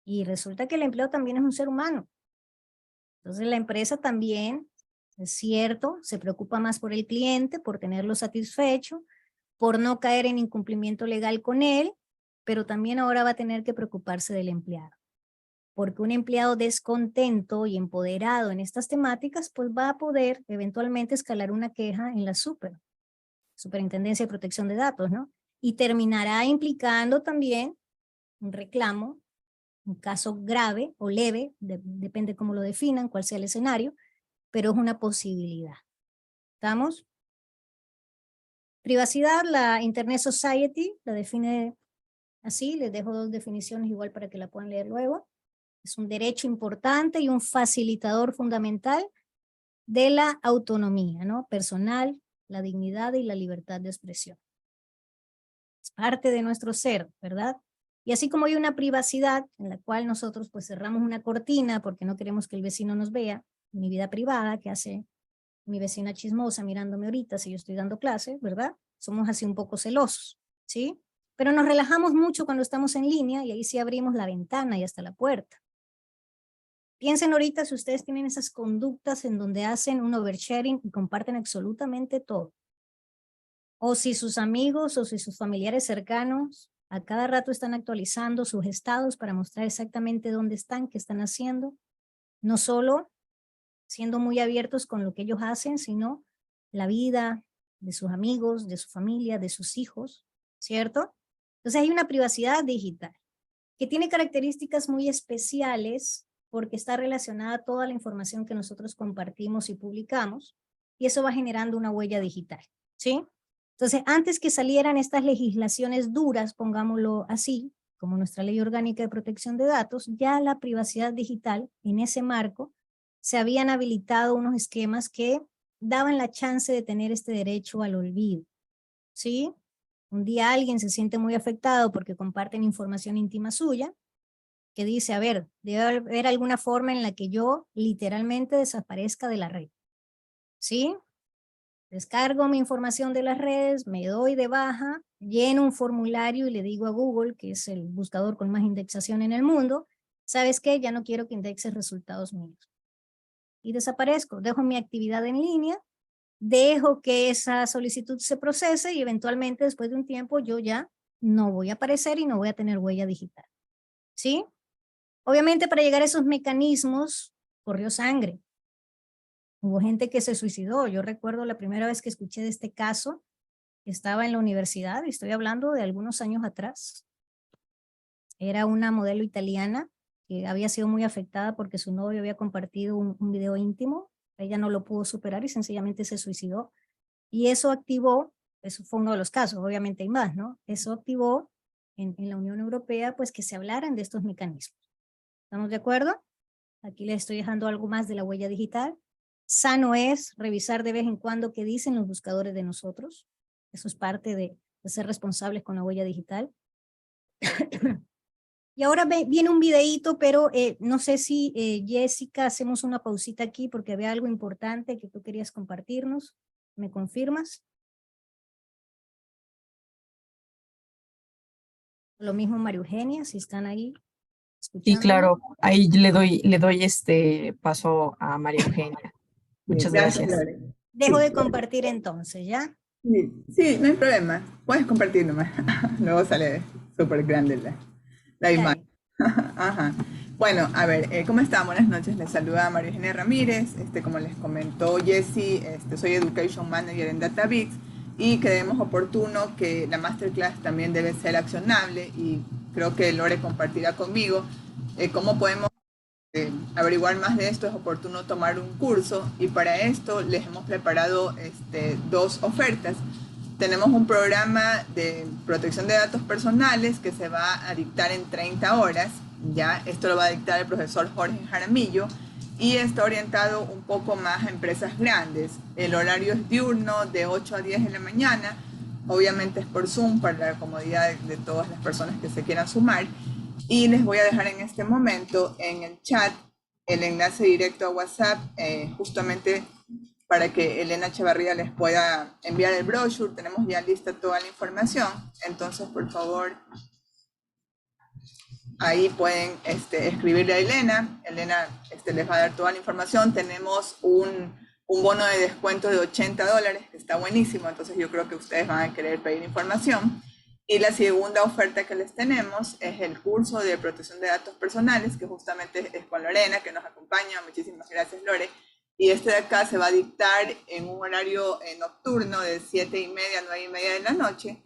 Y resulta que el empleado también es un ser humano. Entonces la empresa también, es cierto, se preocupa más por el cliente, por tenerlo satisfecho, por no caer en incumplimiento legal con él, pero también ahora va a tener que preocuparse del empleado. Porque un empleado descontento y empoderado en estas temáticas, pues va a poder eventualmente escalar una queja en la Superintendencia de Protección de Datos, ¿no? Y terminará implicando también un reclamo, un caso grave o leve, depende cómo lo definan, cuál sea el escenario, pero es una posibilidad. ¿Estamos? Privacidad, la Internet Society la define así, les dejo dos definiciones igual para que la puedan leer luego. Es un derecho importante y un facilitador fundamental de la autonomía, ¿no? Personal, la dignidad y la libertad de expresión. Es parte de nuestro ser, ¿verdad? Y así como hay una privacidad en la cual nosotros pues cerramos una cortina porque no queremos que el vecino nos vea, mi vida privada, que hace mi vecina chismosa mirándome ahorita si yo estoy dando clase, ¿verdad? Somos así un poco celosos, ¿sí? Pero nos relajamos mucho cuando estamos en línea y ahí sí abrimos la ventana y hasta la puerta. Piensen ahorita si ustedes tienen esas conductas en donde hacen un oversharing y comparten absolutamente todo. O si sus amigos o si sus familiares cercanos a cada rato están actualizando sus estados para mostrar exactamente dónde están, qué están haciendo. No solo siendo muy abiertos con lo que ellos hacen, sino la vida de sus amigos, de su familia, de sus hijos, ¿cierto? Entonces hay una privacidad digital que tiene características muy especiales porque está relacionada a toda la información que nosotros compartimos y publicamos, y eso va generando una huella digital, ¿sí? Entonces, antes que salieran estas legislaciones duras, pongámoslo así, como nuestra Ley Orgánica de Protección de Datos, ya la privacidad digital, en ese marco, se habían habilitado unos esquemas que daban la chance de tener este derecho al olvido, ¿sí? Un día alguien se siente muy afectado porque comparten información íntima suya, que dice, a ver, debe haber alguna forma en la que yo literalmente desaparezca de la red, ¿sí? Descargo mi información de las redes, me doy de baja, lleno un formulario y le digo a Google, que es el buscador con más indexación en el mundo, ¿sabes qué? Ya no quiero que indexes resultados míos. Y desaparezco, dejo mi actividad en línea, dejo que esa solicitud se procese y eventualmente después de un tiempo yo ya no voy a aparecer y no voy a tener huella digital, ¿sí? Obviamente para llegar a esos mecanismos corrió sangre. Hubo gente que se suicidó. Yo recuerdo la primera vez que escuché de este caso, estaba en la universidad, y estoy hablando de algunos años atrás. Era una modelo italiana que había sido muy afectada porque su novio había compartido un video íntimo. Ella no lo pudo superar y sencillamente se suicidó. Y eso activó, eso fue uno de los casos, obviamente hay más, ¿no? Eso activó en la Unión Europea, pues, que se hablaran de estos mecanismos. ¿Estamos de acuerdo? Aquí les estoy dejando algo más de la huella digital. Sano es revisar de vez en cuando qué dicen los buscadores de nosotros. Eso es parte de ser responsables con la huella digital. Y ahora viene un videíto, pero no sé si Jessica, hacemos una pausita aquí porque había algo importante que tú querías compartirnos. ¿Me confirmas? Lo mismo María Eugenia, si están ahí Sí, escuchando. claro, ahí le doy este paso a María Eugenia. Muchas gracias. Lore. Dejo Sí. de compartir entonces, ¿ya? Sí, no hay problema. Puedes compartir nomás. Luego sale súper grande la imagen. Ajá. Bueno, a ver, ¿cómo están? Buenas noches. Les saluda María Eugenia Ramírez. Como les comentó Jessie, soy Education Manager en DataBits y creemos oportuno que la Masterclass también debe ser accionable y creo que Lore compartirá conmigo cómo podemos averiguar más de esto. Es oportuno tomar un curso y para esto les hemos preparado dos ofertas. Tenemos un programa de protección de datos personales que se va a dictar en 30 horas. Ya, esto lo va a dictar el profesor Jorge Jaramillo y está orientado un poco más a empresas grandes. El horario es diurno de 8 a 10 de la mañana. Obviamente es por Zoom para la comodidad de todas las personas que se quieran sumar. Y les voy a dejar en este momento en el chat el enlace directo a WhatsApp, justamente para que Elena Echevarría les pueda enviar el brochure. Tenemos ya lista toda la información, entonces por favor ahí pueden escribirle a Elena. Elena les va a dar toda la información. Tenemos un bono de descuento de $80, que está buenísimo, entonces yo creo que ustedes van a querer pedir información. Y la segunda oferta que les tenemos es el curso de protección de datos personales, que justamente es con Lorena, que nos acompaña. Muchísimas gracias, Lore. Y de acá se va a dictar en un horario nocturno de 7:30 a 9:30 de la noche,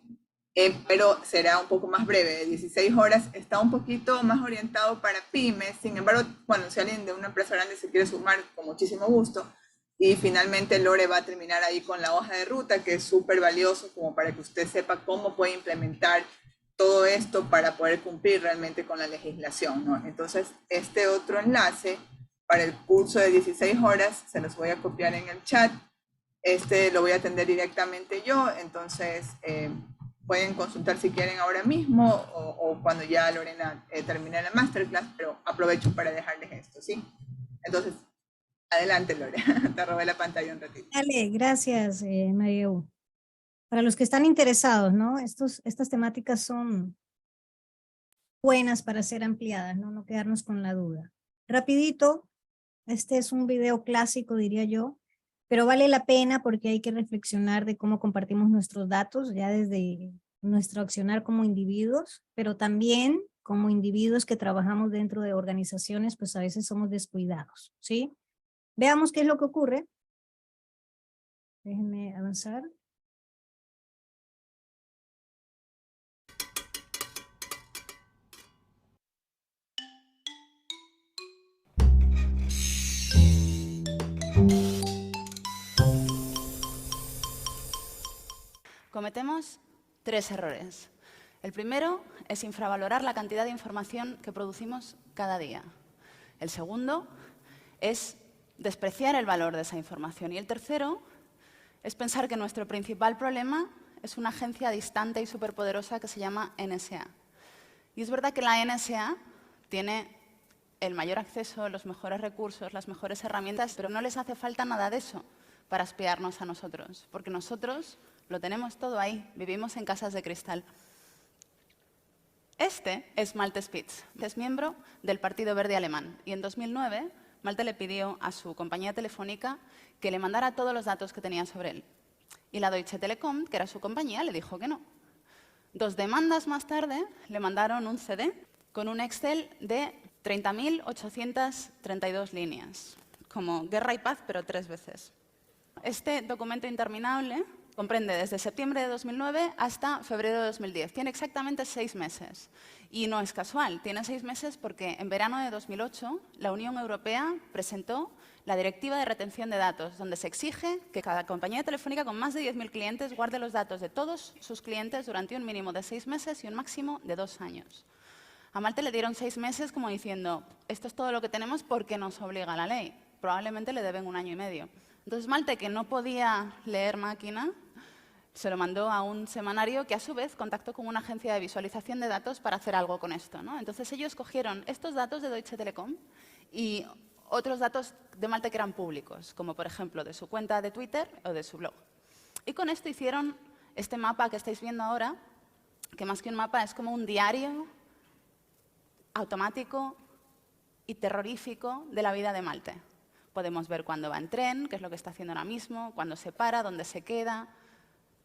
pero será un poco más breve, de 16 horas. Está un poquito más orientado para pymes. Sin embargo, bueno, si alguien de una empresa grande se quiere sumar, con muchísimo gusto. Y finalmente Lore va a terminar ahí con la hoja de ruta, que es súper valioso como para que usted sepa cómo puede implementar todo esto para poder cumplir realmente con la legislación, ¿no? Entonces, este otro enlace para el curso de 16 horas, se los voy a copiar en el chat. Lo voy a atender directamente yo, entonces pueden consultar si quieren ahora mismo o cuando ya Lorena termine la masterclass, pero aprovecho para dejarles esto, ¿sí? Entonces, adelante, Lore, te robé la pantalla un ratito. Dale, gracias, María. Para los que están interesados, ¿no? Estas temáticas son buenas para ser ampliadas, ¿no? No quedarnos con la duda. Rapidito, este es un video clásico, diría yo, pero vale la pena porque hay que reflexionar de cómo compartimos nuestros datos, ya desde nuestro accionar como individuos, pero también como individuos que trabajamos dentro de organizaciones, pues a veces somos descuidados, ¿sí? Veamos qué es lo que ocurre. Déjenme avanzar. Cometemos 3 errores. El primero es infravalorar la cantidad de información que producimos cada día. El segundo es despreciar el valor de esa información. Y el tercero es pensar que nuestro principal problema es una agencia distante y superpoderosa que se llama NSA. Y es verdad que la NSA tiene el mayor acceso, los mejores recursos, las mejores herramientas, pero no les hace falta nada de eso para espiarnos a nosotros, porque nosotros lo tenemos todo ahí, vivimos en casas de cristal. Este es Malte Spitz, es miembro del Partido Verde Alemán, y en 2009 Malte le pidió a su compañía telefónica que le mandara todos los datos que tenía sobre él. Y la Deutsche Telekom, que era su compañía, le dijo que no. 2 demandas más tarde le mandaron un CD con un Excel de 30.832 líneas, como guerra y paz, pero 3 veces. Este documento interminable comprende desde septiembre de 2009 hasta febrero de 2010. Tiene exactamente 6 meses. Y no es casual, tiene 6 meses porque en verano de 2008 la Unión Europea presentó la Directiva de Retención de Datos, donde se exige que cada compañía telefónica con más de 10.000 clientes guarde los datos de todos sus clientes durante un mínimo de 6 meses y un máximo de 2 años. A Malte le dieron 6 meses como diciendo, esto es todo lo que tenemos porque nos obliga la ley. Probablemente le deben 1 año y medio. Entonces Malte, que no podía leer máquina, se lo mandó a un semanario que a su vez contactó con una agencia de visualización de datos para hacer algo con esto, ¿no? Entonces ellos cogieron estos datos de Deutsche Telekom y otros datos de Malte que eran públicos, como por ejemplo de su cuenta de Twitter o de su blog. Y con esto hicieron este mapa que estáis viendo ahora, que más que un mapa es como un diario automático y terrorífico de la vida de Malte. Podemos ver cuándo va en tren, qué es lo que está haciendo ahora mismo, cuándo se para, dónde se queda,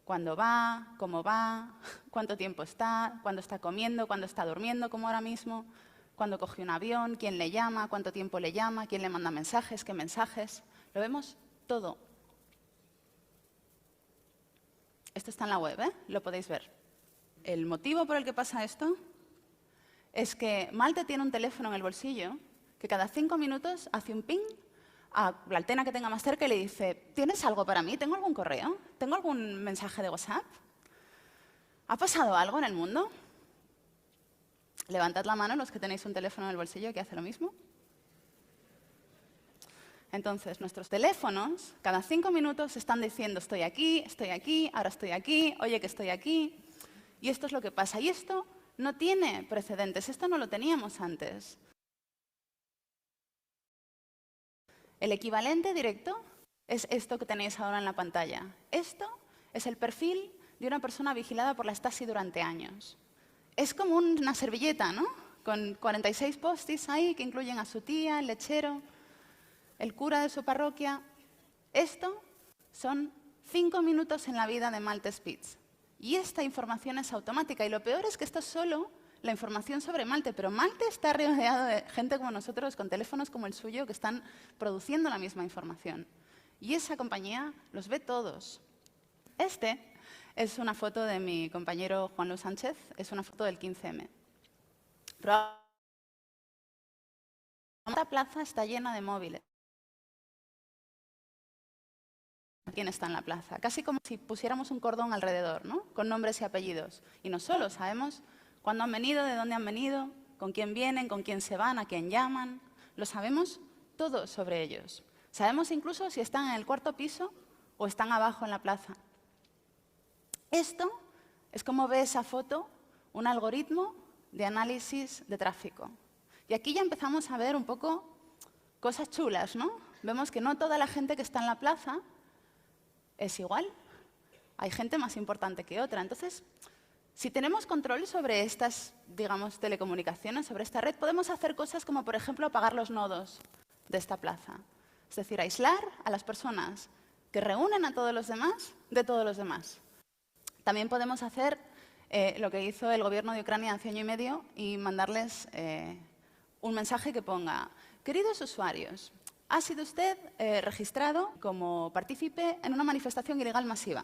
cuándo va, cómo va, cuánto tiempo está, cuándo está comiendo, cuándo está durmiendo, como ahora mismo, cuándo coge un avión, quién le llama, cuánto tiempo le llama, quién le manda mensajes, qué mensajes. Lo vemos todo. Esto está en la web, ¿eh? Lo podéis ver. El motivo por el que pasa esto es que Malte tiene un teléfono en el bolsillo que cada 5 minutos hace un ping a la antena que tenga más cerca y le dice, ¿tienes algo para mí? ¿Tengo algún correo? ¿Tengo algún mensaje de WhatsApp? ¿Ha pasado algo en el mundo? Levantad la mano los que tenéis un teléfono en el bolsillo que hace lo mismo. Entonces, nuestros teléfonos cada 5 minutos están diciendo, estoy aquí, ahora estoy aquí, oye que estoy aquí. Y esto es lo que pasa. Y esto no tiene precedentes, esto no lo teníamos antes. El equivalente directo es esto que tenéis ahora en la pantalla. Esto es el perfil de una persona vigilada por la Stasi durante años. Es como una servilleta, ¿no? Con 46 post-its ahí que incluyen a su tía, el lechero, el cura de su parroquia. Esto son 5 minutos en la vida de Malte Spitz. Y esta información es automática. Y lo peor es que esto es solo la información sobre Malte, pero Malte está rodeado de gente como nosotros, con teléfonos como el suyo, que están produciendo la misma información. Y esa compañía los ve todos. Este es una foto de mi compañero Juan Luis Sánchez, es una foto del 15M. Esta plaza está llena de móviles. ¿Quién está en la plaza? Casi como si pusiéramos un cordón alrededor, ¿no? Con nombres y apellidos. Y no solo sabemos cuándo han venido, de dónde han venido, con quién vienen, con quién se van, a quién llaman. Lo sabemos todo sobre ellos. Sabemos incluso si están en el 4º piso o están abajo en la plaza. Esto es como ve esa foto un algoritmo de análisis de tráfico. Y aquí ya empezamos a ver un poco cosas chulas, ¿no? Vemos que no toda la gente que está en la plaza es igual. Hay gente más importante que otra. Entonces, si tenemos control sobre estas, digamos, telecomunicaciones, sobre esta red, podemos hacer cosas como, por ejemplo, apagar los nodos de esta plaza. Es decir, aislar a las personas que reúnen a todos los demás de todos los demás. También podemos hacer lo que hizo el gobierno de Ucrania hace 1 año y medio y mandarles un mensaje que ponga, queridos usuarios, ha sido usted registrado como partícipe en una manifestación ilegal masiva.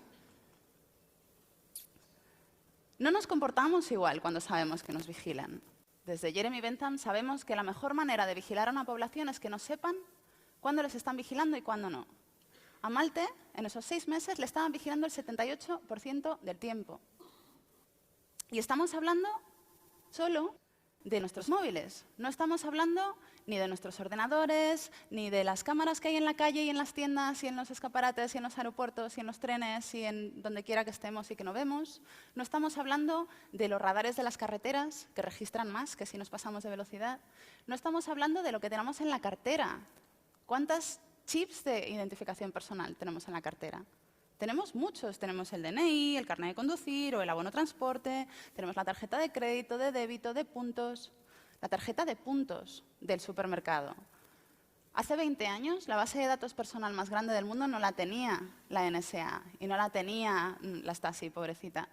No nos comportamos igual cuando sabemos que nos vigilan. Desde Jeremy Bentham sabemos que la mejor manera de vigilar a una población es que no sepan cuándo les están vigilando y cuándo no. A Malte, en esos 6 meses, le estaban vigilando el 78% del tiempo. Y estamos hablando solo de nuestros móviles. No estamos hablando ni de nuestros ordenadores, ni de las cámaras que hay en la calle y en las tiendas y en los escaparates y en los aeropuertos y en los trenes y en donde quiera que estemos y que no vemos. No estamos hablando de los radares de las carreteras, que registran más que si nos pasamos de velocidad. No estamos hablando de lo que tenemos en la cartera. ¿Cuántas chips de identificación personal tenemos en la cartera? Tenemos muchos. Tenemos el DNI, el carnet de conducir o el abono transporte, tenemos la tarjeta de crédito, de débito, de puntos, la tarjeta de puntos del supermercado. Hace 20 años, la base de datos personal más grande del mundo no la tenía la NSA y no la tenía la Stasi, pobrecita.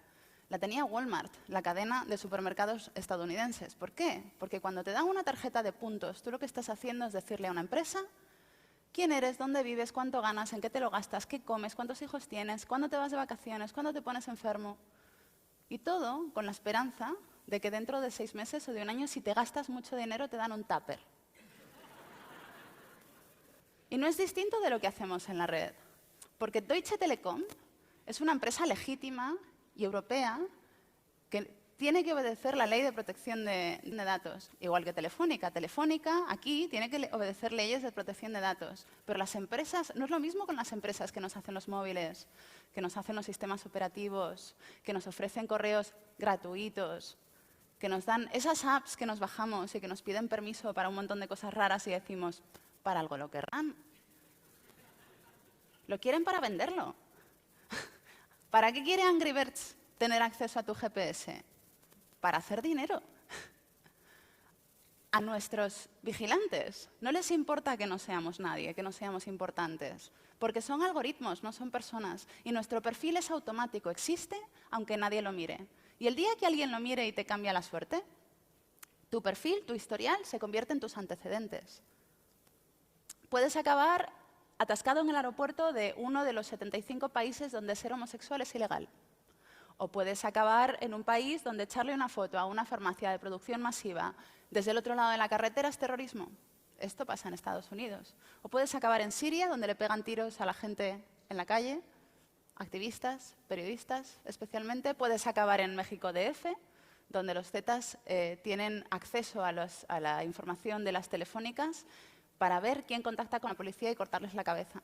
La tenía Walmart, la cadena de supermercados estadounidenses. ¿Por qué? Porque cuando te dan una tarjeta de puntos, tú lo que estás haciendo es decirle a una empresa quién eres, dónde vives, cuánto ganas, en qué te lo gastas, qué comes, cuántos hijos tienes, cuándo te vas de vacaciones, cuándo te pones enfermo. Y todo con la esperanza de que dentro de 6 meses o de un año, si te gastas mucho dinero, te dan un tupper. Y no es distinto de lo que hacemos en la red. Porque Deutsche Telekom es una empresa legítima y europea que tiene que obedecer la ley de protección de datos, igual que Telefónica. Telefónica aquí tiene que obedecer leyes de protección de datos, pero las empresas, no es lo mismo con las empresas que nos hacen los móviles, que nos hacen los sistemas operativos, que nos ofrecen correos gratuitos, que nos dan esas apps que nos bajamos y que nos piden permiso para un montón de cosas raras y decimos, para algo lo querrán. Lo quieren para venderlo. ¿Para qué quiere Angry Birds tener acceso a tu GPS? Para hacer dinero. A nuestros vigilantes no les importa que no seamos nadie, que no seamos importantes, porque son algoritmos, no son personas, y nuestro perfil es automático, existe aunque nadie lo mire. Y el día que alguien lo mire y te cambia la suerte, tu perfil, tu historial, se convierte en tus antecedentes. Puedes acabar atascado en el aeropuerto de uno de los 75 países donde ser homosexual es ilegal. O puedes acabar en un país donde echarle una foto a una farmacia de producción masiva desde el otro lado de la carretera es terrorismo. Esto pasa en Estados Unidos. O puedes acabar en Siria, donde le pegan tiros a la gente en la calle, activistas, periodistas especialmente. Puedes acabar en México DF, donde los Zetas tienen acceso a la información de las telefónicas para ver quién contacta con la policía y cortarles la cabeza.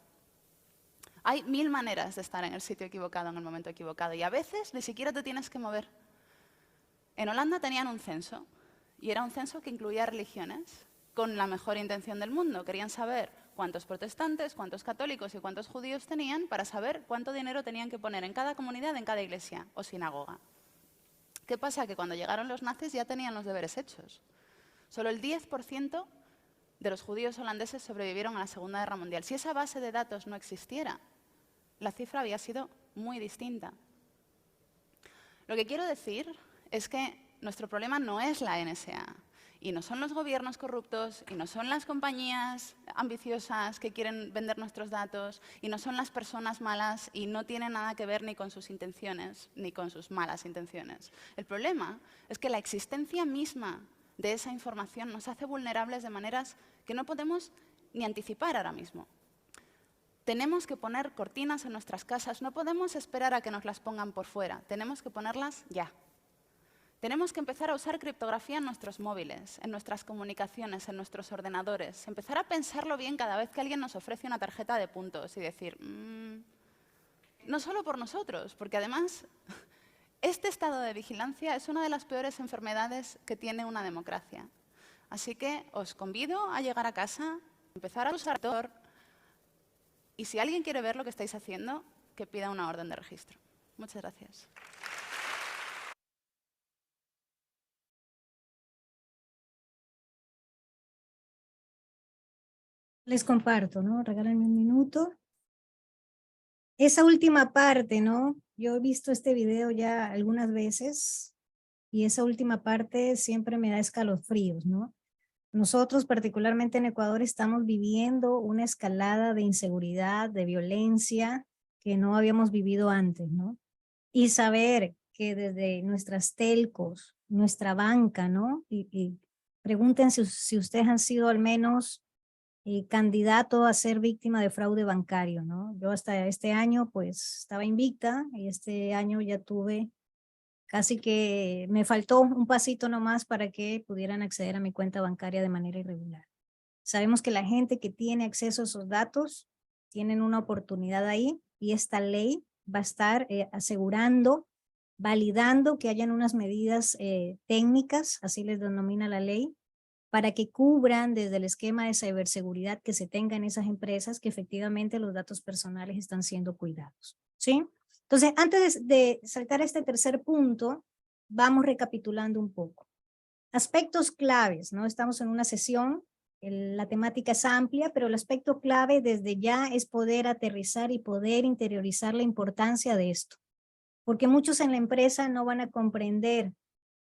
Hay 1000 maneras de estar en el sitio equivocado en el momento equivocado y a veces ni siquiera te tienes que mover. En Holanda tenían un censo y era un censo que incluía religiones con la mejor intención del mundo. Querían saber cuántos protestantes, cuántos católicos y cuántos judíos tenían para saber cuánto dinero tenían que poner en cada comunidad, en cada iglesia o sinagoga. ¿Qué pasa? Que cuando llegaron los nazis ya tenían los deberes hechos. Solo el 10% de los judíos holandeses sobrevivieron a la Segunda Guerra Mundial. Si esa base de datos no existiera, la cifra había sido muy distinta. Lo que quiero decir es que nuestro problema no es la NSA, y no son los gobiernos corruptos, y no son las compañías ambiciosas que quieren vender nuestros datos, y no son las personas malas, y no tiene nada que ver ni con sus intenciones, ni con sus malas intenciones. El problema es que la existencia misma de esa información nos hace vulnerables de maneras que no podemos ni anticipar ahora mismo. Tenemos que poner cortinas en nuestras casas, no podemos esperar a que nos las pongan por fuera, tenemos que ponerlas ya. Tenemos que empezar a usar criptografía en nuestros móviles, en nuestras comunicaciones, en nuestros ordenadores, empezar a pensarlo bien cada vez que alguien nos ofrece una tarjeta de puntos y decir, no solo por nosotros, porque además este estado de vigilancia es una de las peores enfermedades que tiene una democracia. Así que os convido a llegar a casa, empezar a usar Tor, y si alguien quiere ver lo que estáis haciendo, que pida una orden de registro. Muchas gracias. Les comparto, ¿no? Regálenme un minuto. Esa última parte, ¿no? Yo he visto este video ya algunas veces y esa última parte siempre me da escalofríos, ¿no? Nosotros, particularmente en Ecuador, estamos viviendo una escalada de inseguridad, de violencia que no habíamos vivido antes, ¿no? Y saber que desde nuestras telcos, nuestra banca, ¿no? Y pregunten si ustedes han sido al menos candidato a ser víctima de fraude bancario, ¿no? Yo hasta este año pues estaba invicta y este año ya tuve casi que me faltó un pasito nomás para que pudieran acceder a mi cuenta bancaria de manera irregular. Sabemos que la gente que tiene acceso a esos datos tienen una oportunidad ahí y esta ley va a estar asegurando, validando que hayan unas medidas técnicas, así les denomina la ley, para que cubran desde el esquema de ciberseguridad que se tenga en esas empresas que efectivamente los datos personales están siendo cuidados, ¿sí? Entonces, antes de saltar a este tercer punto, vamos recapitulando un poco. Aspectos claves, ¿no? Estamos en una sesión, la temática es amplia, pero el aspecto clave desde ya es poder aterrizar y poder interiorizar la importancia de esto. porque muchos en la empresa no van a comprender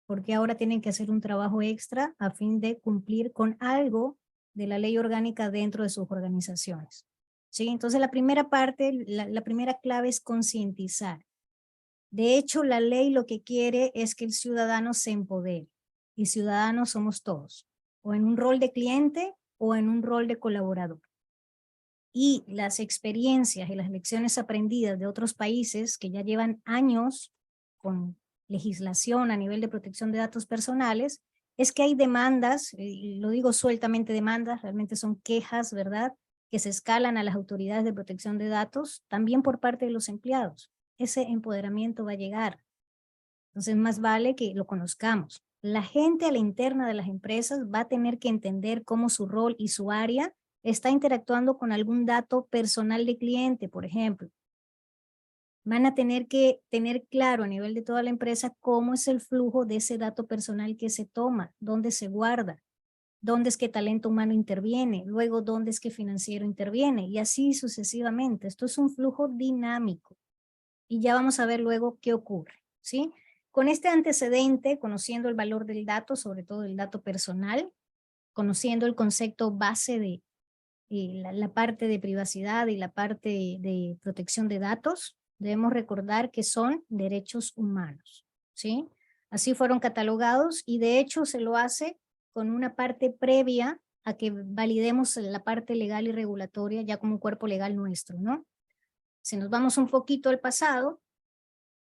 porque ahora tienen que hacer un trabajo extra a fin de cumplir con algo de la ley orgánica dentro de sus organizaciones. ¿Sí? Entonces la primera parte, la primera clave es concientizar. De hecho, la ley lo que quiere es que el ciudadano se empodere, y ciudadanos somos todos, o en un rol de cliente o en un rol de colaborador. Y las experiencias y las lecciones aprendidas de otros países que ya llevan años con legislación a nivel de protección de datos personales, es que hay demandas, y lo digo sueltamente demandas, realmente son quejas, ¿verdad?, que se escalan a las autoridades de protección de datos, también por parte de los empleados. Ese empoderamiento va a llegar. Entonces más vale que lo conozcamos. La gente a la interna de las empresas va a tener que entender cómo su rol y su área está interactuando con algún dato personal de cliente, por ejemplo. Van a tener que tener claro a nivel de toda la empresa cómo es el flujo de ese dato personal que se toma, dónde se guarda, dónde es que talento humano interviene, luego dónde es que financiero interviene, y así sucesivamente. Esto es un flujo dinámico. Y ya vamos a ver luego qué ocurre, ¿sí? Con este antecedente, conociendo el valor del dato, sobre todo el dato personal, conociendo el concepto base de la parte de privacidad y la parte de protección de datos, debemos recordar que son derechos humanos, ¿sí? Así fueron catalogados y de hecho se lo hace con una parte previa a que validemos la parte legal y regulatoria ya como un cuerpo legal nuestro, ¿no? Si nos vamos un poquito al pasado,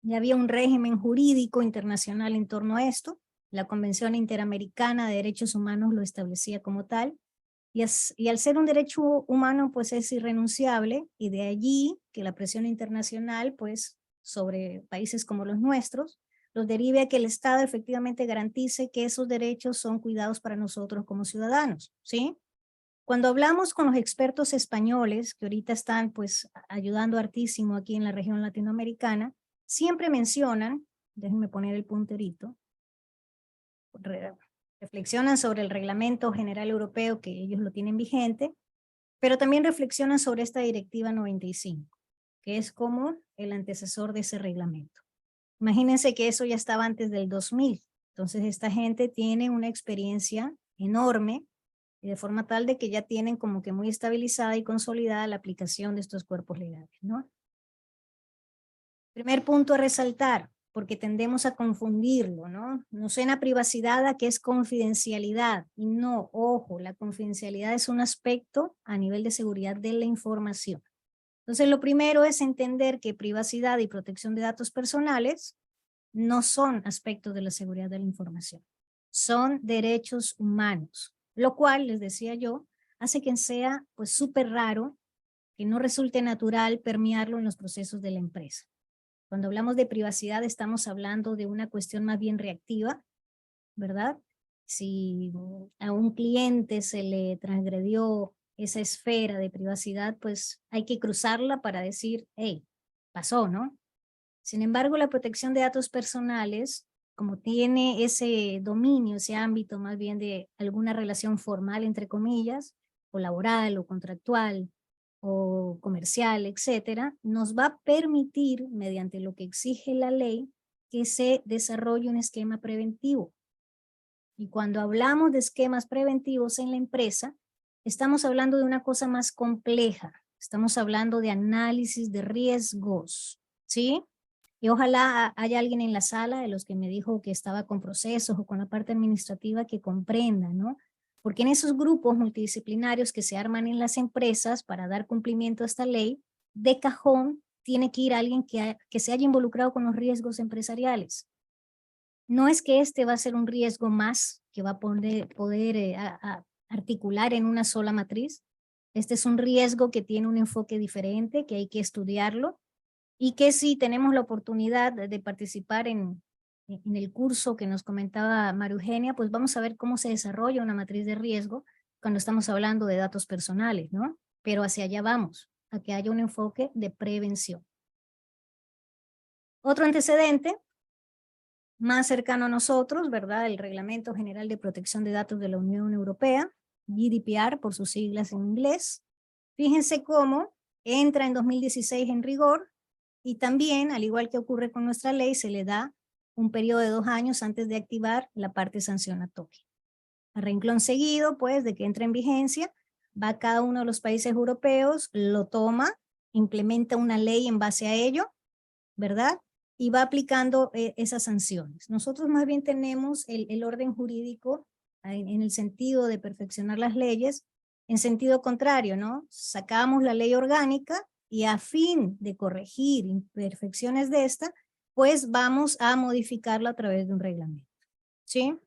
ya había un régimen jurídico internacional en torno a esto. La Convención Interamericana de Derechos Humanos lo establecía como tal. Y al ser un derecho humano, pues es irrenunciable, y de allí que la presión internacional, pues, sobre países como los nuestros, los derive a que el Estado efectivamente garantice que esos derechos son cuidados para nosotros como ciudadanos, ¿sí? Cuando hablamos con los expertos españoles, que ahorita están, pues, ayudando hartísimo aquí en la región latinoamericana, siempre mencionan, déjenme poner el punterito, reflexionan sobre el Reglamento General Europeo, que ellos lo tienen vigente, pero también reflexionan sobre esta Directiva 95, que es como el antecesor de ese reglamento. Imagínense que eso ya estaba antes del 2000, entonces esta gente tiene una experiencia enorme, y de forma tal de que ya tienen como que muy estabilizada y consolidada la aplicación de estos cuerpos legales, ¿no? Primer punto a resaltar, porque tendemos a confundirlo, ¿no? Nos suena privacidad a que es confidencialidad, y no, ojo, la confidencialidad es un aspecto a nivel de seguridad de la información. Entonces lo primero es entender que privacidad y protección de datos personales no son aspectos de la seguridad de la información, son derechos humanos, lo cual, les decía yo, hace que sea pues súper raro, que no resulte natural permearlo en los procesos de la empresa. Cuando hablamos de privacidad estamos hablando de una cuestión más bien reactiva, ¿verdad? Si a un cliente se le transgredió esa esfera de privacidad, pues hay que cruzarla para decir, hey, pasó, ¿no? Sin embargo, la protección de datos personales, como tiene ese dominio, ese ámbito más bien de alguna relación formal, entre comillas, o laboral o contractual, o comercial, etcétera, nos va a permitir, mediante lo que exige la ley, que se desarrolle un esquema preventivo. Y cuando hablamos de esquemas preventivos en la empresa, estamos hablando de una cosa más compleja. Estamos hablando de análisis de riesgos, ¿sí? Y ojalá haya alguien en la sala de los que me dijo que estaba con procesos o con la parte administrativa que comprenda, ¿no? Porque en esos grupos multidisciplinarios que se arman en las empresas para dar cumplimiento a esta ley, de cajón tiene que ir alguien que se haya involucrado con los riesgos empresariales. No es que este va a ser un riesgo más que va a poder articular en una sola matriz. Este es un riesgo que tiene un enfoque diferente, que hay que estudiarlo, y que si tenemos la oportunidad de participar en el curso que nos comentaba María Eugenia, pues vamos a ver cómo se desarrolla una matriz de riesgo cuando estamos hablando de datos personales, ¿no? Pero hacia allá vamos, a que haya un enfoque de prevención. Otro antecedente más cercano a nosotros, ¿verdad? El Reglamento General de Protección de Datos de la Unión Europea, GDPR por sus siglas en inglés. Fíjense cómo entra en 2016 en rigor, Y también, al igual que ocurre con nuestra ley, se le da un periodo de 2 años antes de activar la parte sancionatoria. A renglón seguido, pues, de que entre en vigencia, va a cada uno de los países europeos, lo toma, implementa una ley en base a ello, ¿verdad? Y va aplicando esas sanciones. Nosotros más bien tenemos el orden jurídico en el sentido de perfeccionar las leyes, en sentido contrario, ¿no? Sacamos la ley orgánica y a fin de corregir imperfecciones de esta, pues vamos a modificarlo a través de un reglamento, ¿sí?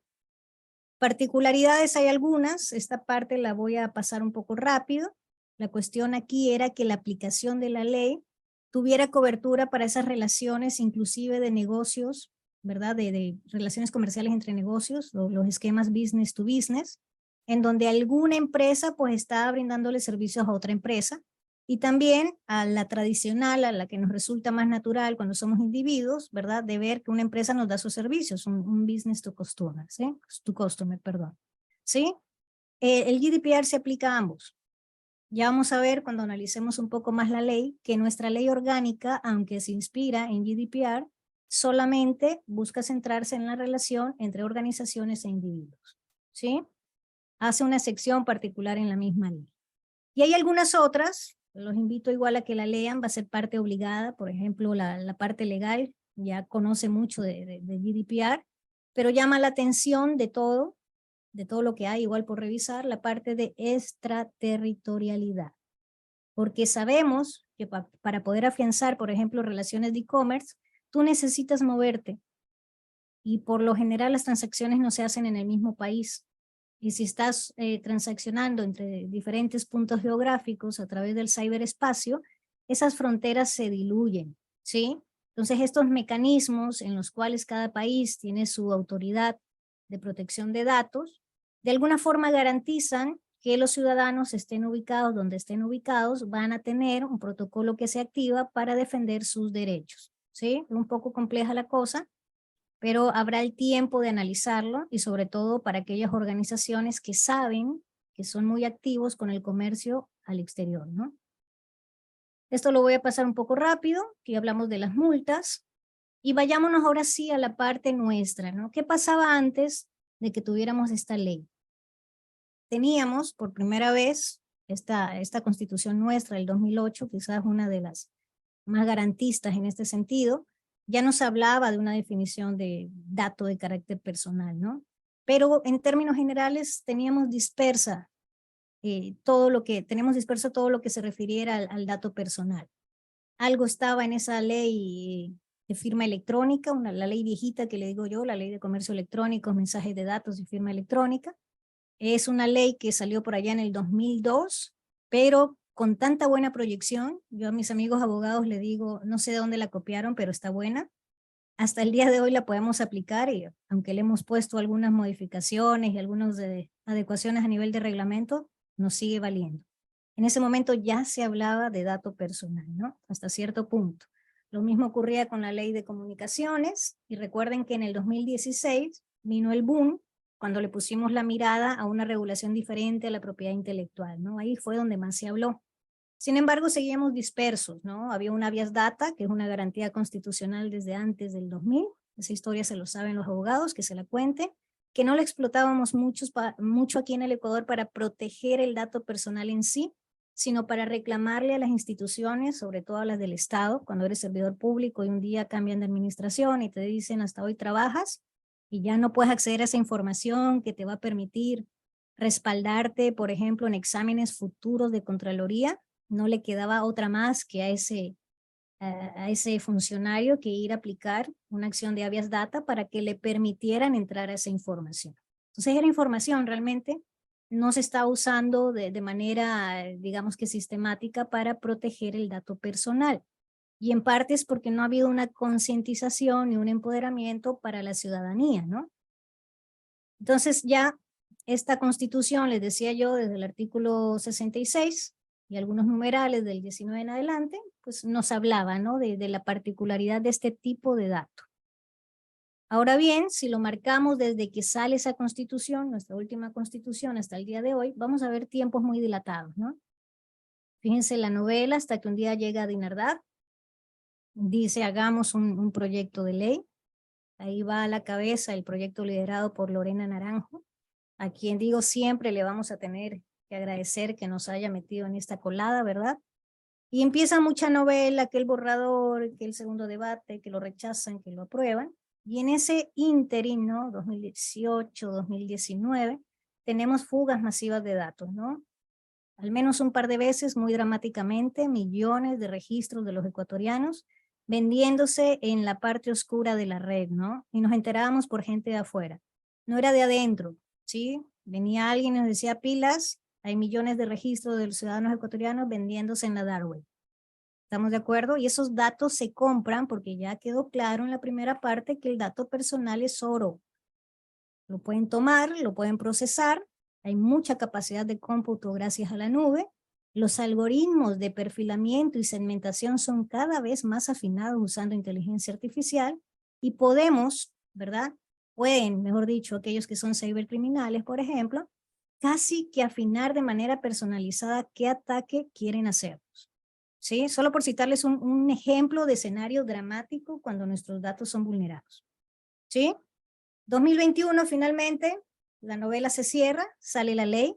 Particularidades hay algunas, esta parte la voy a pasar un poco rápido. La cuestión aquí era que la aplicación de la ley tuviera cobertura para esas relaciones inclusive de negocios, ¿verdad? De relaciones comerciales entre negocios, los esquemas business to business, en donde alguna empresa pues está brindándole servicios a otra empresa, y también a la tradicional, a la que nos resulta más natural cuando somos individuos, ¿verdad? De ver que una empresa nos da sus servicios, un business to customer, ¿sí? To customer, perdón. ¿Sí? El GDPR se aplica a ambos. Ya vamos a ver cuando analicemos un poco más la ley, que nuestra ley orgánica, aunque se inspira en GDPR, solamente busca centrarse en la relación entre organizaciones e individuos, ¿sí? Hace una sección particular en la misma ley. Y hay algunas otras, los invito igual a que la lean, va a ser parte obligada, por ejemplo, la parte legal ya conoce mucho de GDPR, pero llama la atención de todo lo que hay, igual por revisar, la parte de extraterritorialidad. Porque sabemos que para poder afianzar, por ejemplo, relaciones de e-commerce, tú necesitas moverte. Y por lo general las transacciones no se hacen en el mismo país. Y si estás transaccionando entre diferentes puntos geográficos a través del ciberespacio, esas fronteras se diluyen, ¿sí? Entonces estos mecanismos en los cuales cada país tiene su autoridad de protección de datos, de alguna forma garantizan que los ciudadanos estén ubicados donde estén ubicados, van a tener un protocolo que se activa para defender sus derechos, ¿sí? Es un poco compleja la cosa, pero habrá el tiempo de analizarlo y sobre todo para aquellas organizaciones que saben que son muy activos con el comercio al exterior, ¿no? Esto lo voy a pasar un poco rápido, que hablamos de las multas, y vayámonos ahora sí a la parte nuestra, ¿no? ¿Qué pasaba antes de que tuviéramos esta ley? Teníamos por primera vez esta constitución nuestra del 2008, quizás una de las más garantistas en este sentido, ya nos hablaba de una definición de dato de carácter personal, ¿no? Pero en términos generales teníamos disperso todo lo que se refiriera al dato personal. Algo estaba en esa ley de firma electrónica, la ley viejita que le digo yo, la ley de comercio electrónico, mensajes de datos y firma electrónica. Es una ley que salió por allá en el 2002, pero con tanta buena proyección, yo a mis amigos abogados les digo, no sé de dónde la copiaron, pero está buena. Hasta el día de hoy la podemos aplicar y aunque le hemos puesto algunas modificaciones y algunas adecuaciones a nivel de reglamento, nos sigue valiendo. En ese momento ya se hablaba de dato personal, ¿no? Hasta cierto punto. Lo mismo ocurría con la ley de comunicaciones y recuerden que en el 2016 vino el boom cuando le pusimos la mirada a una regulación diferente a la propiedad intelectual, ¿no? Ahí fue donde más se habló. Sin embargo, seguíamos dispersos, ¿no? Había un habeas data, que es una garantía constitucional desde antes del 2000, esa historia se lo saben los abogados, que se la cuenten, que no la explotábamos mucho aquí en el Ecuador para proteger el dato personal en sí, sino para reclamarle a las instituciones, sobre todo a las del Estado, cuando eres servidor público y un día cambian de administración y te dicen hasta hoy trabajas, y ya no puedes acceder a esa información que te va a permitir respaldarte, por ejemplo, en exámenes futuros de Contraloría, no le quedaba otra más que a ese funcionario que ir a aplicar una acción de habeas data para que le permitieran entrar a esa información. Entonces era información realmente, no se está usando de manera, digamos que sistemática para proteger el dato personal. Y en parte es porque no ha habido una concientización y un empoderamiento para la ciudadanía, ¿no? Entonces ya esta constitución, les decía yo, desde el artículo 66 y algunos numerales del 19 en adelante, pues nos hablaba, ¿no? de la particularidad de este tipo de dato. Ahora bien, si lo marcamos desde que sale esa constitución, nuestra última constitución hasta el día de hoy, vamos a ver tiempos muy dilatados, ¿no? Fíjense la novela hasta que un día llega Dinardad, dice hagamos un proyecto de ley. Ahí va a la cabeza el proyecto liderado por Lorena Naranjo, a quien digo siempre le vamos a tener que agradecer que nos haya metido en esta colada, ¿verdad? Y empieza mucha novela, que el borrador, que el segundo debate, que lo rechazan, que lo aprueban. Y en ese ínterin, ¿no? 2018, 2019, tenemos fugas masivas de datos, ¿no? Al menos un par de veces, muy dramáticamente, millones de registros de los ecuatorianos vendiéndose en la parte oscura de la red, ¿no? Y nos enterábamos por gente de afuera. No era de adentro, ¿sí? Venía alguien y nos decía pilas, hay millones de registros de los ciudadanos ecuatorianos vendiéndose en la dark web. ¿Estamos de acuerdo? Y esos datos se compran porque ya quedó claro en la primera parte que el dato personal es oro. Lo pueden tomar, lo pueden procesar, hay mucha capacidad de cómputo gracias a la nube. Los algoritmos de perfilamiento y segmentación son cada vez más afinados usando inteligencia artificial y podemos, ¿verdad? Pueden, mejor dicho, aquellos que son cibercriminales, por ejemplo, casi que afinar de manera personalizada qué ataque quieren hacernos. ¿Sí? Solo por citarles un ejemplo de escenario dramático cuando nuestros datos son vulnerados. ¿Sí? 2021 finalmente, la novela se cierra, sale la ley,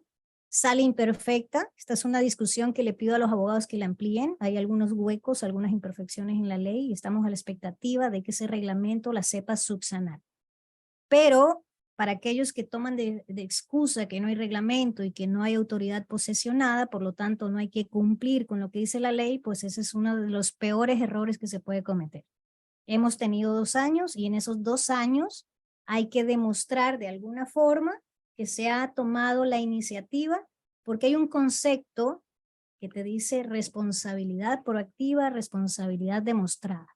sale imperfecta. Esta es una discusión que le pido a los abogados que la amplíen. Hay algunos huecos, algunas imperfecciones en la ley y estamos a la expectativa de que ese reglamento la sepa subsanar. Pero para aquellos que toman de excusa que no hay reglamento y que no hay autoridad posesionada, por lo tanto no hay que cumplir con lo que dice la ley, pues ese es uno de los peores errores que se puede cometer. Hemos tenido 2 años y en esos 2 años hay que demostrar de alguna forma que se ha tomado la iniciativa, porque hay un concepto que te dice responsabilidad proactiva, responsabilidad demostrada.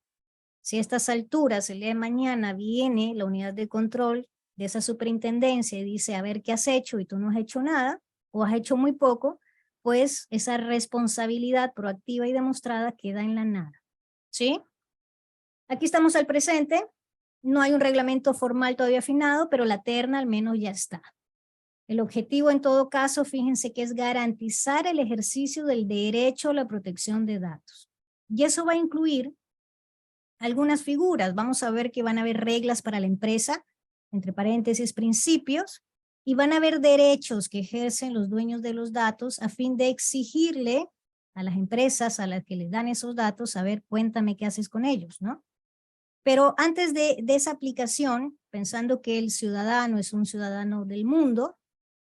Si a estas alturas, el día de mañana, viene la unidad de control de esa superintendencia y dice, a ver qué has hecho y tú no has hecho nada, o has hecho muy poco, pues esa responsabilidad proactiva y demostrada queda en la nada. ¿Sí? Aquí estamos al presente, no hay un reglamento formal todavía afinado, pero la terna al menos ya está. El objetivo en todo caso, fíjense que es garantizar el ejercicio del derecho a la protección de datos. Y eso va a incluir algunas figuras. Vamos a ver que van a haber reglas para la empresa, entre paréntesis, principios, y van a haber derechos que ejercen los dueños de los datos a fin de exigirle a las empresas a las que les dan esos datos, a ver, cuéntame qué haces con ellos, ¿no? Pero antes de esa aplicación, pensando que el ciudadano es un ciudadano del mundo,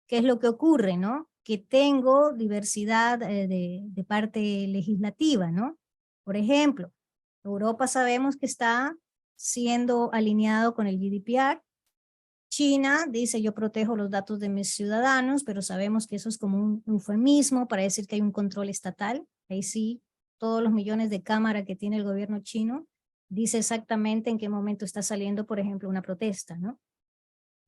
¿qué es lo que ocurre, no? Que tengo diversidad de parte legislativa, ¿no? Por ejemplo, Europa sabemos que está siendo alineado con el GDPR. China dice yo protejo los datos de mis ciudadanos, pero sabemos que eso es como un eufemismo para decir que hay un control estatal. Ahí sí, todos los millones de cámaras que tiene el gobierno chino dice exactamente en qué momento está saliendo, por ejemplo, una protesta, ¿no?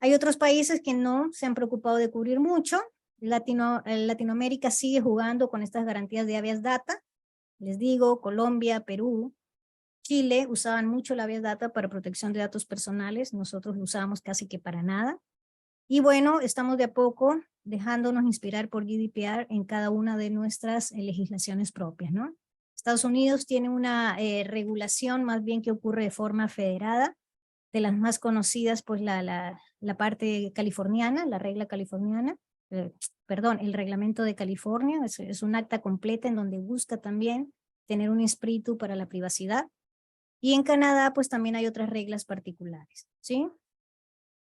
Hay otros países que no se han preocupado de cubrir mucho. Latinoamérica sigue jugando con estas garantías de habeas data. Les digo, Colombia, Perú, Chile usaban mucho la habeas data para protección de datos personales. Nosotros lo usábamos casi que para nada. Y bueno, estamos de a poco dejándonos inspirar por GDPR en cada una de nuestras legislaciones propias, ¿no? Estados Unidos tiene una regulación más bien que ocurre de forma federada, de las más conocidas, pues la parte californiana, la regla californiana, perdón, el reglamento de California, es un acta completa en donde busca también tener un espíritu para la privacidad. Y en Canadá, pues también hay otras reglas particulares, ¿sí?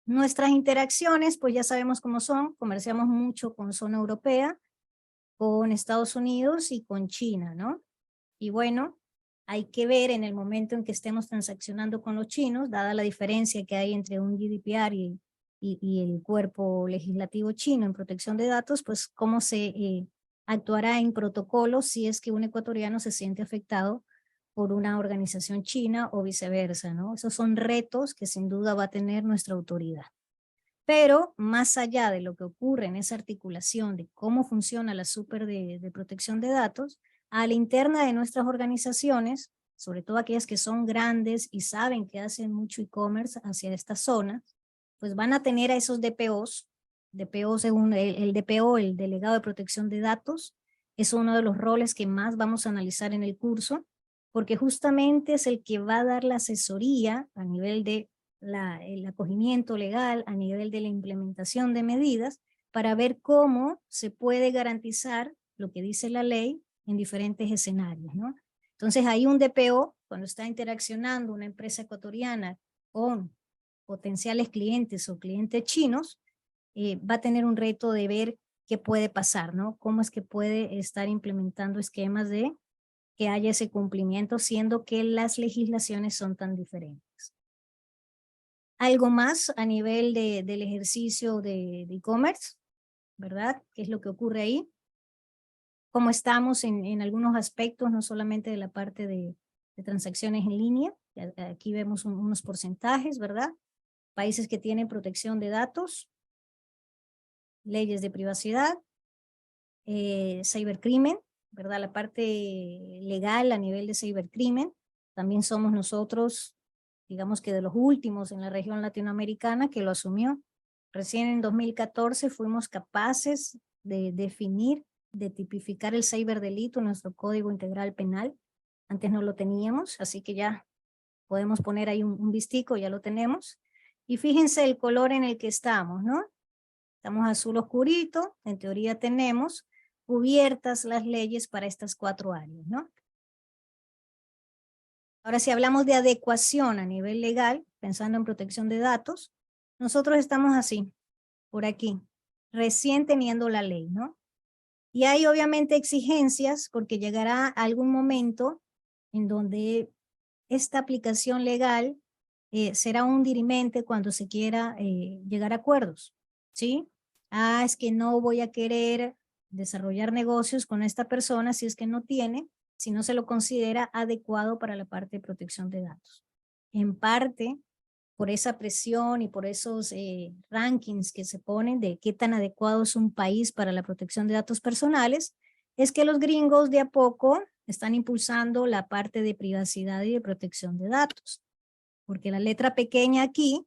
Nuestras interacciones, pues ya sabemos cómo son, comerciamos mucho con zona europea, con Estados Unidos y con China, ¿no? Y bueno, hay que ver en el momento en que estemos transaccionando con los chinos, dada la diferencia que hay entre un GDPR y el cuerpo legislativo chino en protección de datos, pues cómo se actuará en protocolos si es que un ecuatoriano se siente afectado por una organización china o viceversa, ¿no? Esos son retos que sin duda va a tener nuestra autoridad. Pero más allá de lo que ocurre en esa articulación de cómo funciona la super de protección de datos, a la interna de nuestras organizaciones, sobre todo aquellas que son grandes y saben que hacen mucho e-commerce hacia esta zona, pues van a tener a esos DPOs. DPO según el DPO, el Delegado de Protección de Datos, es uno de los roles que más vamos a analizar en el curso, porque justamente es el que va a dar la asesoría a nivel de el acogimiento legal, a nivel de la implementación de medidas, para ver cómo se puede garantizar lo que dice la ley en diferentes escenarios, ¿no? Entonces hay un DPO, cuando está interaccionando una empresa ecuatoriana con potenciales clientes o clientes chinos, va a tener un reto de ver qué puede pasar, ¿no? Cómo es que puede estar implementando esquemas de que haya ese cumplimiento, siendo que las legislaciones son tan diferentes. Algo más a nivel del ejercicio de e-commerce, ¿verdad? ¿Qué es lo que ocurre ahí? Cómo estamos en algunos aspectos, no solamente de la parte de transacciones en línea. Aquí vemos unos porcentajes, ¿verdad? Países que tienen protección de datos, leyes de privacidad, cibercrimen, ¿verdad? La parte legal a nivel de cibercrimen. También somos nosotros, digamos que de los últimos en la región latinoamericana que lo asumió. Recién en 2014 fuimos capaces de definir, de tipificar el ciberdelito en nuestro Código Integral Penal. Antes no lo teníamos, así que ya podemos poner ahí un vistico, ya lo tenemos. Y fíjense el color en el que estamos, ¿no? Estamos azul oscurito, en teoría tenemos cubiertas las leyes para estas 4 áreas, ¿no? Ahora, si hablamos de adecuación a nivel legal, pensando en protección de datos, nosotros estamos así, por aquí, recién teniendo la ley, ¿no? Y hay obviamente exigencias porque llegará algún momento en donde esta aplicación legal será un dirimente cuando se quiera llegar a acuerdos, ¿sí? Es que no voy a querer desarrollar negocios con esta persona si es que no tiene, si no se lo considera adecuado para la parte de protección de datos. En parte, por esa presión y por esos rankings que se ponen de qué tan adecuado es un país para la protección de datos personales, es que los gringos de a poco están impulsando la parte de privacidad y de protección de datos. Porque la letra pequeña aquí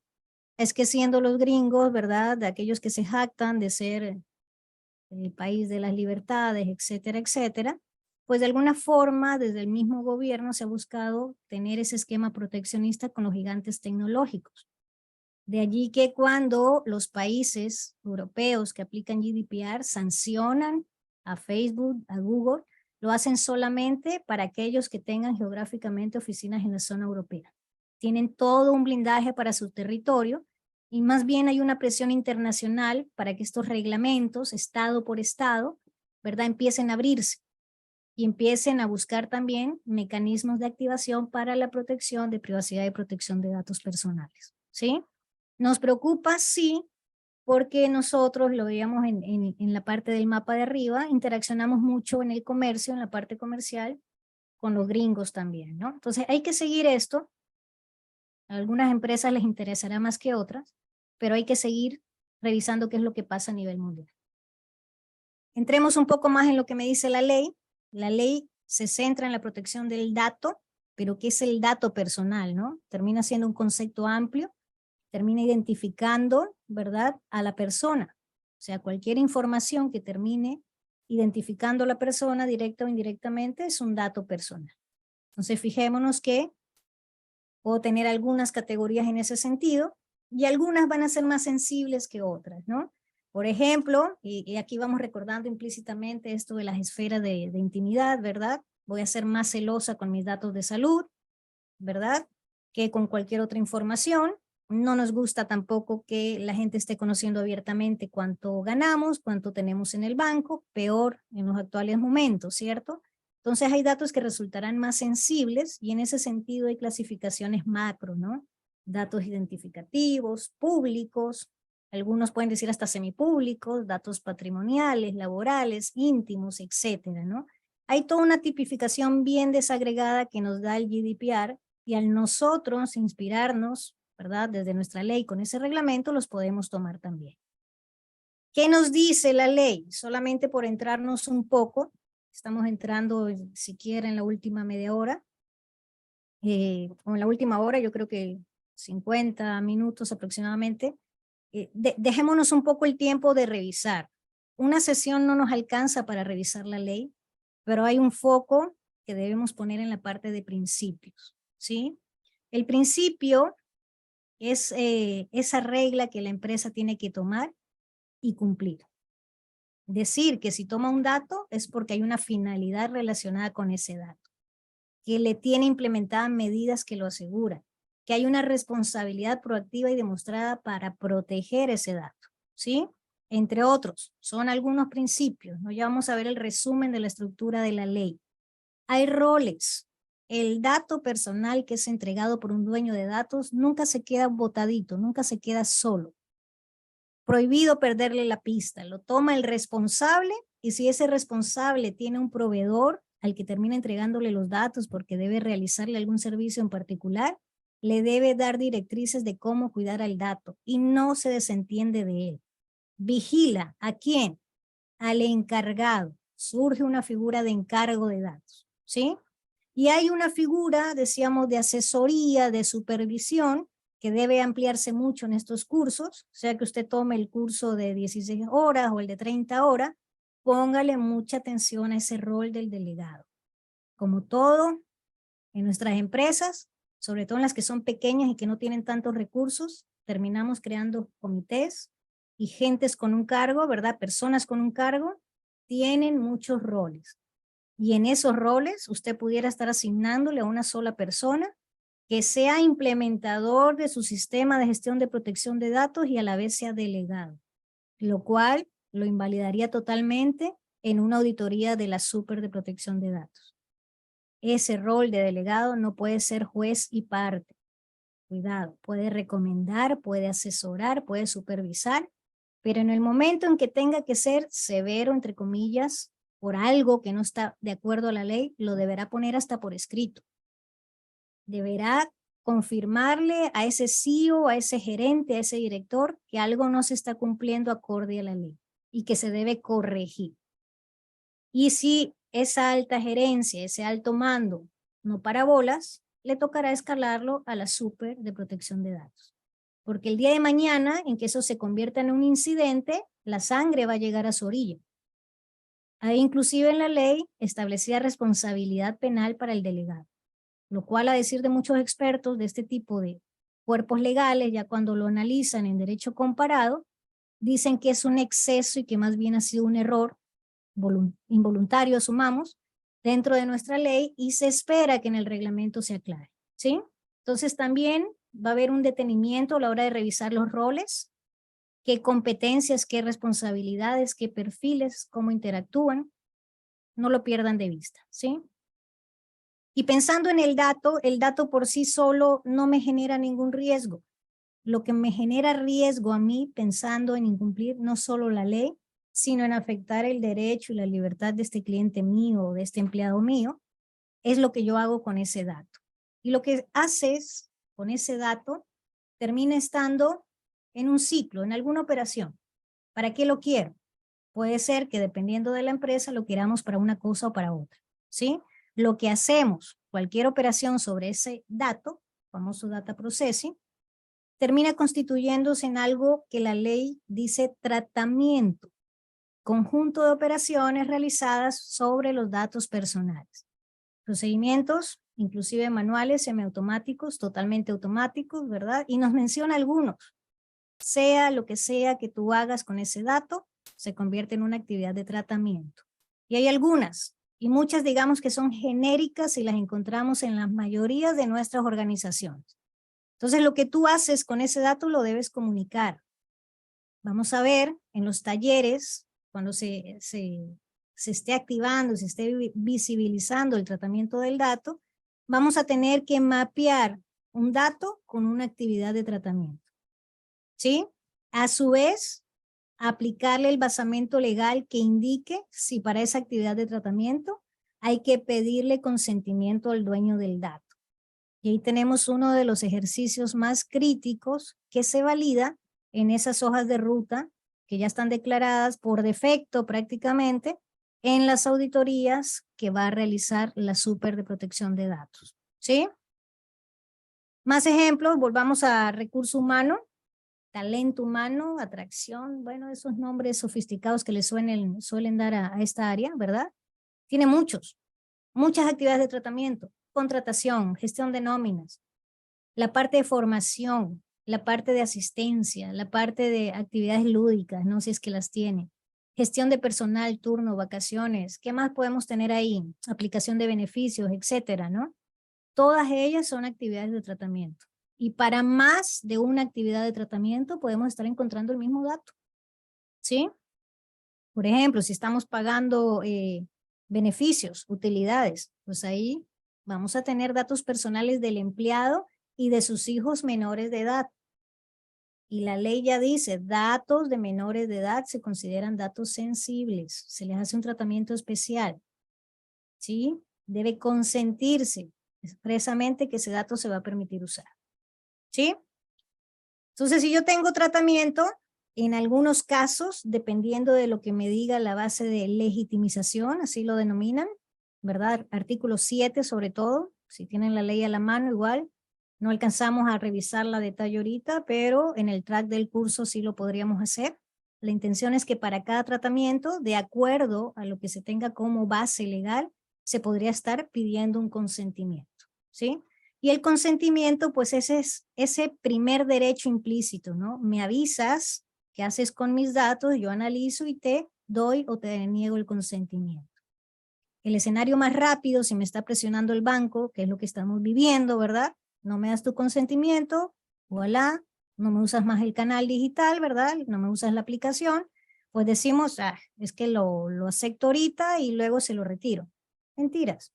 es que siendo los gringos, ¿verdad? De aquellos que se jactan de ser el país de las libertades, etcétera, etcétera, pues de alguna forma desde el mismo gobierno se ha buscado tener ese esquema proteccionista con los gigantes tecnológicos. De allí que cuando los países europeos que aplican GDPR sancionan a Facebook, a Google, lo hacen solamente para aquellos que tengan geográficamente oficinas en la zona europea. Tienen todo un blindaje para su territorio y más bien hay una presión internacional para que estos reglamentos, estado por estado, ¿verdad?, empiecen a abrirse y empiecen a buscar también mecanismos de activación para la protección de privacidad y protección de datos personales, ¿sí? Nos preocupa, sí, porque nosotros lo veíamos en la parte del mapa de arriba, interaccionamos mucho en el comercio, en la parte comercial, con los gringos también, ¿no? Entonces hay que seguir esto. A algunas empresas les interesará más que otras, pero hay que seguir revisando qué es lo que pasa a nivel mundial. Entremos un poco más en lo que me dice la ley. La ley se centra en la protección del dato, pero ¿qué es el dato personal, no? Termina siendo un concepto amplio, termina identificando, ¿verdad?, a la persona. O sea, cualquier información que termine identificando a la persona directa o indirectamente es un dato personal. Entonces fijémonos que puedo tener algunas categorías en ese sentido y algunas van a ser más sensibles que otras, ¿no? Por ejemplo, y aquí vamos recordando implícitamente esto de las esferas de intimidad, ¿verdad? Voy a ser más celosa con mis datos de salud, ¿verdad?, que con cualquier otra información. No nos gusta tampoco que la gente esté conociendo abiertamente cuánto ganamos, cuánto tenemos en el banco, peor en los actuales momentos, ¿cierto? Entonces hay datos que resultarán más sensibles y en ese sentido hay clasificaciones macro, ¿no? Datos identificativos, públicos, algunos pueden decir hasta semipúblicos, datos patrimoniales, laborales, íntimos, etcétera, ¿no? Hay toda una tipificación bien desagregada que nos da el GDPR y al nosotros inspirarnos, ¿verdad?, desde nuestra ley con ese reglamento los podemos tomar también. ¿Qué nos dice la ley? Solamente por entrarnos un poco, estamos entrando siquiera en la última media hora, o en la última hora, yo creo que 50 minutos aproximadamente. Dejémonos un poco el tiempo de revisar. Una sesión no nos alcanza para revisar la ley, pero hay un foco que debemos poner en la parte de principios, ¿sí? El principio es esa regla que la empresa tiene que tomar y cumplir. Decir que si toma un dato es porque hay una finalidad relacionada con ese dato, que le tiene implementadas medidas que lo aseguran, que hay una responsabilidad proactiva y demostrada para proteger ese dato, ¿sí? Entre otros, son algunos principios, ¿no? Ya vamos a ver el resumen de la estructura de la ley. Hay roles. El dato personal que es entregado por un dueño de datos nunca se queda botadito, nunca se queda solo. Prohibido perderle la pista, lo toma el responsable y si ese responsable tiene un proveedor al que termina entregándole los datos porque debe realizarle algún servicio en particular, le debe dar directrices de cómo cuidar al dato y no se desentiende de él. Vigila, ¿a quién? Al encargado. Surge una figura de encargo de datos, ¿sí? Y hay una figura, decíamos, de asesoría, de supervisión, que debe ampliarse mucho en estos cursos, sea que usted tome el curso de 16 horas o el de 30 horas, póngale mucha atención a ese rol del delegado. Como todo, en nuestras empresas, sobre todo en las que son pequeñas y que no tienen tantos recursos, terminamos creando comités y gentes con un cargo, ¿verdad? Personas con un cargo, tienen muchos roles. Y en esos roles usted pudiera estar asignándole a una sola persona que sea implementador de su sistema de gestión de protección de datos y a la vez sea delegado, lo cual lo invalidaría totalmente en una auditoría de la Super de Protección de Datos. Ese rol de delegado no puede ser juez y parte. Cuidado, puede recomendar, puede asesorar, puede supervisar, pero en el momento en que tenga que ser severo, entre comillas, por algo que no está de acuerdo a la ley, lo deberá poner hasta por escrito. Deberá confirmarle a ese CEO, a ese gerente, a ese director, que algo no se está cumpliendo acorde a la ley y que se debe corregir. Y si esa alta gerencia, ese alto mando, no para bolas, le tocará escalarlo a la Super de Protección de Datos. Porque el día de mañana, en que eso se convierta en un incidente, la sangre va a llegar a su orilla. Hay inclusive en la ley establecida responsabilidad penal para el delegado, lo cual a decir de muchos expertos de este tipo de cuerpos legales, ya cuando lo analizan en derecho comparado, dicen que es un exceso y que más bien ha sido un error involuntario, asumamos, dentro de nuestra ley y se espera que en el reglamento se aclare, ¿sí? Entonces también va a haber un detenimiento a la hora de revisar los roles, qué competencias, qué responsabilidades, qué perfiles, cómo interactúan, no lo pierdan de vista, ¿sí? Y pensando en el dato por sí solo no me genera ningún riesgo. Lo que me genera riesgo a mí pensando en incumplir no solo la ley, sino en afectar el derecho y la libertad de este cliente mío o de este empleado mío, es lo que yo hago con ese dato. Y lo que haces con ese dato termina estando en un ciclo, en alguna operación. ¿Para qué lo quiero? Puede ser que dependiendo de la empresa lo queramos para una cosa o para otra, ¿sí? Lo que hacemos, cualquier operación sobre ese dato, famoso data processing, termina constituyéndose en algo que la ley dice tratamiento, conjunto de operaciones realizadas sobre los datos personales. Procedimientos, inclusive manuales, semiautomáticos, totalmente automáticos, ¿verdad? Y nos menciona algunos. Sea lo que sea que tú hagas con ese dato, se convierte en una actividad de tratamiento. Y hay algunas, y muchas digamos que son genéricas y las encontramos en la mayoría de nuestras organizaciones. Entonces lo que tú haces con ese dato lo debes comunicar. Vamos a ver en los talleres, cuando se esté activando, se esté visibilizando el tratamiento del dato, vamos a tener que mapear un dato con una actividad de tratamiento. ¿Sí? A su vez, aplicarle el basamento legal que indique si para esa actividad de tratamiento hay que pedirle consentimiento al dueño del dato. Y ahí tenemos uno de los ejercicios más críticos que se valida en esas hojas de ruta que ya están declaradas por defecto prácticamente en las auditorías que va a realizar la Super de Protección de Datos. ¿Sí? Más ejemplos, volvamos a recurso humano, talento humano, atracción, bueno, esos nombres sofisticados que le suelen dar a esta área, ¿verdad? Tiene muchos Muchas actividades de tratamiento, contratación, gestión de nóminas, la parte de formación, la parte de asistencia, la parte de actividades lúdicas, no sé si es que las tiene, gestión de personal, turno, vacaciones, ¿qué más podemos tener ahí? Aplicación de beneficios, etcétera, ¿no? Todas ellas son actividades de tratamiento. Y para más de una actividad de tratamiento podemos estar encontrando el mismo dato, ¿sí? Por ejemplo, si estamos pagando beneficios, utilidades, pues ahí vamos a tener datos personales del empleado y de sus hijos menores de edad. Y la ley ya dice, datos de menores de edad se consideran datos sensibles, se les hace un tratamiento especial, ¿sí? Debe consentirse expresamente que ese dato se va a permitir usar, ¿sí? Entonces, si yo tengo tratamiento, en algunos casos, dependiendo de lo que me diga la base de legitimización, así lo denominan, ¿verdad? Artículo 7 sobre todo, si tienen la ley a la mano igual, no alcanzamos a revisarla a detalle ahorita, pero en el track del curso sí lo podríamos hacer. La intención es que para cada tratamiento, de acuerdo a lo que se tenga como base legal, se podría estar pidiendo un consentimiento, ¿sí? Y el consentimiento, pues ese es ese primer derecho implícito, ¿no? Me avisas qué haces con mis datos, yo analizo y te doy o te niego el consentimiento. El escenario más rápido, si me está presionando el banco, que es lo que estamos viviendo, ¿verdad? No me das tu consentimiento, voilà, no me usas más el canal digital, ¿verdad? No me usas la aplicación, pues decimos, es que lo acepto ahorita y luego se lo retiro. Mentiras.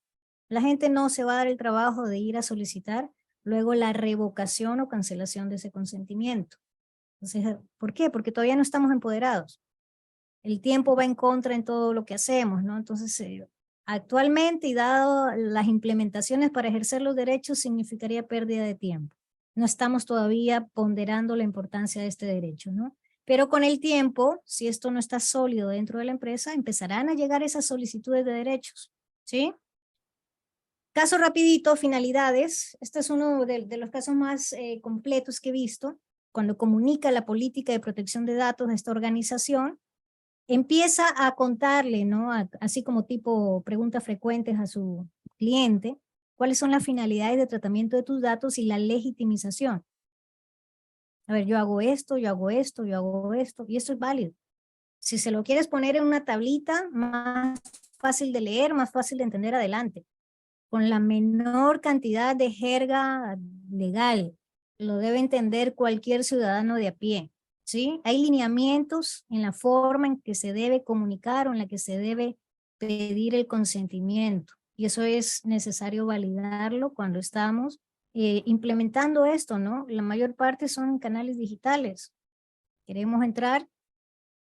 La gente no se va a dar el trabajo de ir a solicitar luego la revocación o cancelación de ese consentimiento. Entonces, ¿por qué? Porque todavía no estamos empoderados. El tiempo va en contra en todo lo que hacemos, ¿no? Entonces, actualmente y dado las implementaciones para ejercer los derechos significaría pérdida de tiempo. No estamos todavía ponderando la importancia de este derecho, ¿no? Pero con el tiempo, si esto no está sólido dentro de la empresa, empezarán a llegar esas solicitudes de derechos, ¿sí? Caso rapidito, finalidades. Este es uno de los casos más completos que he visto. Cuando comunica la política de protección de datos de esta organización, empieza a contarle, ¿no? Así como tipo preguntas frecuentes a su cliente, cuáles son las finalidades de tratamiento de tus datos y la legitimización. A ver, yo hago esto, yo hago esto, yo hago esto, y esto es válido. Si se lo quieres poner en una tablita, más fácil de leer, más fácil de entender, adelante. Con la menor cantidad de jerga legal, lo debe entender cualquier ciudadano de a pie. ¿Sí? Hay lineamientos en la forma en que se debe comunicar o en la que se debe pedir el consentimiento. Y eso es necesario validarlo cuando estamos implementando esto, ¿no? La mayor parte son canales digitales. Queremos entrar,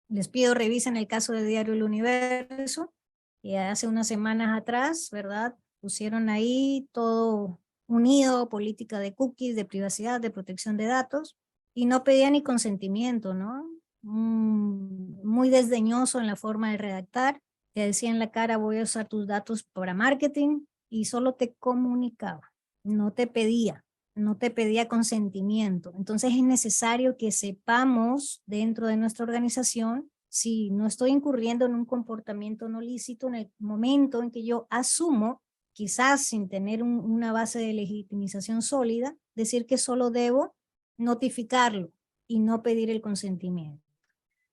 les pido revisen el caso de Diario El Universo, que hace unas semanas atrás, ¿verdad? Pusieron ahí todo unido, política de cookies, de privacidad, de protección de datos, y no pedía ni consentimiento, ¿no? Muy desdeñoso en la forma de redactar, te decía en la cara voy a usar tus datos para marketing y solo te comunicaba, no te pedía consentimiento. Entonces es necesario que sepamos dentro de nuestra organización si no estoy incurriendo en un comportamiento no lícito en el momento en que yo asumo, quizás sin tener una base de legitimización sólida, decir que solo debo notificarlo y no pedir el consentimiento.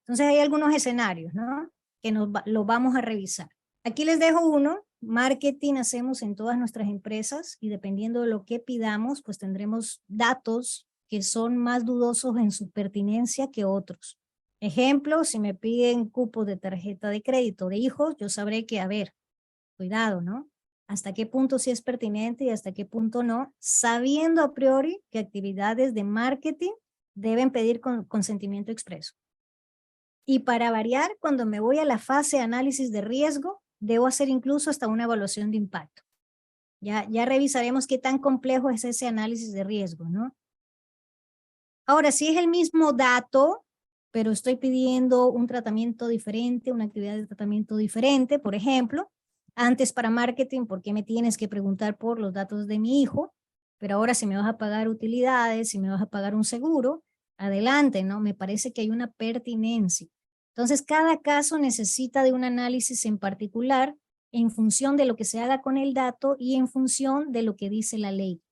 Entonces hay algunos escenarios, ¿no? Que lo vamos a revisar. Aquí les dejo uno. Marketing hacemos en todas nuestras empresas y dependiendo de lo que pidamos, pues tendremos datos que son más dudosos en su pertinencia que otros. Ejemplo, si me piden cupos de tarjeta de crédito de hijos, yo sabré que, a ver, cuidado, ¿no? Hasta qué punto sí es pertinente y hasta qué punto no, sabiendo a priori que actividades de marketing deben pedir consentimiento expreso. Y para variar, cuando me voy a la fase de análisis de riesgo, debo hacer incluso hasta una evaluación de impacto. Ya revisaremos qué tan complejo es ese análisis de riesgo, ¿no? Ahora, si es el mismo dato, pero estoy pidiendo un tratamiento diferente, una actividad de tratamiento diferente, por ejemplo, antes para marketing, ¿por qué me tienes que preguntar por los datos de mi hijo? Pero ahora si me vas a pagar utilidades, si me vas a pagar un seguro, adelante, ¿no? Me parece que hay una pertinencia. Entonces, cada caso necesita de un análisis en particular en función de lo que se haga con el dato y en función de lo que dice la ley.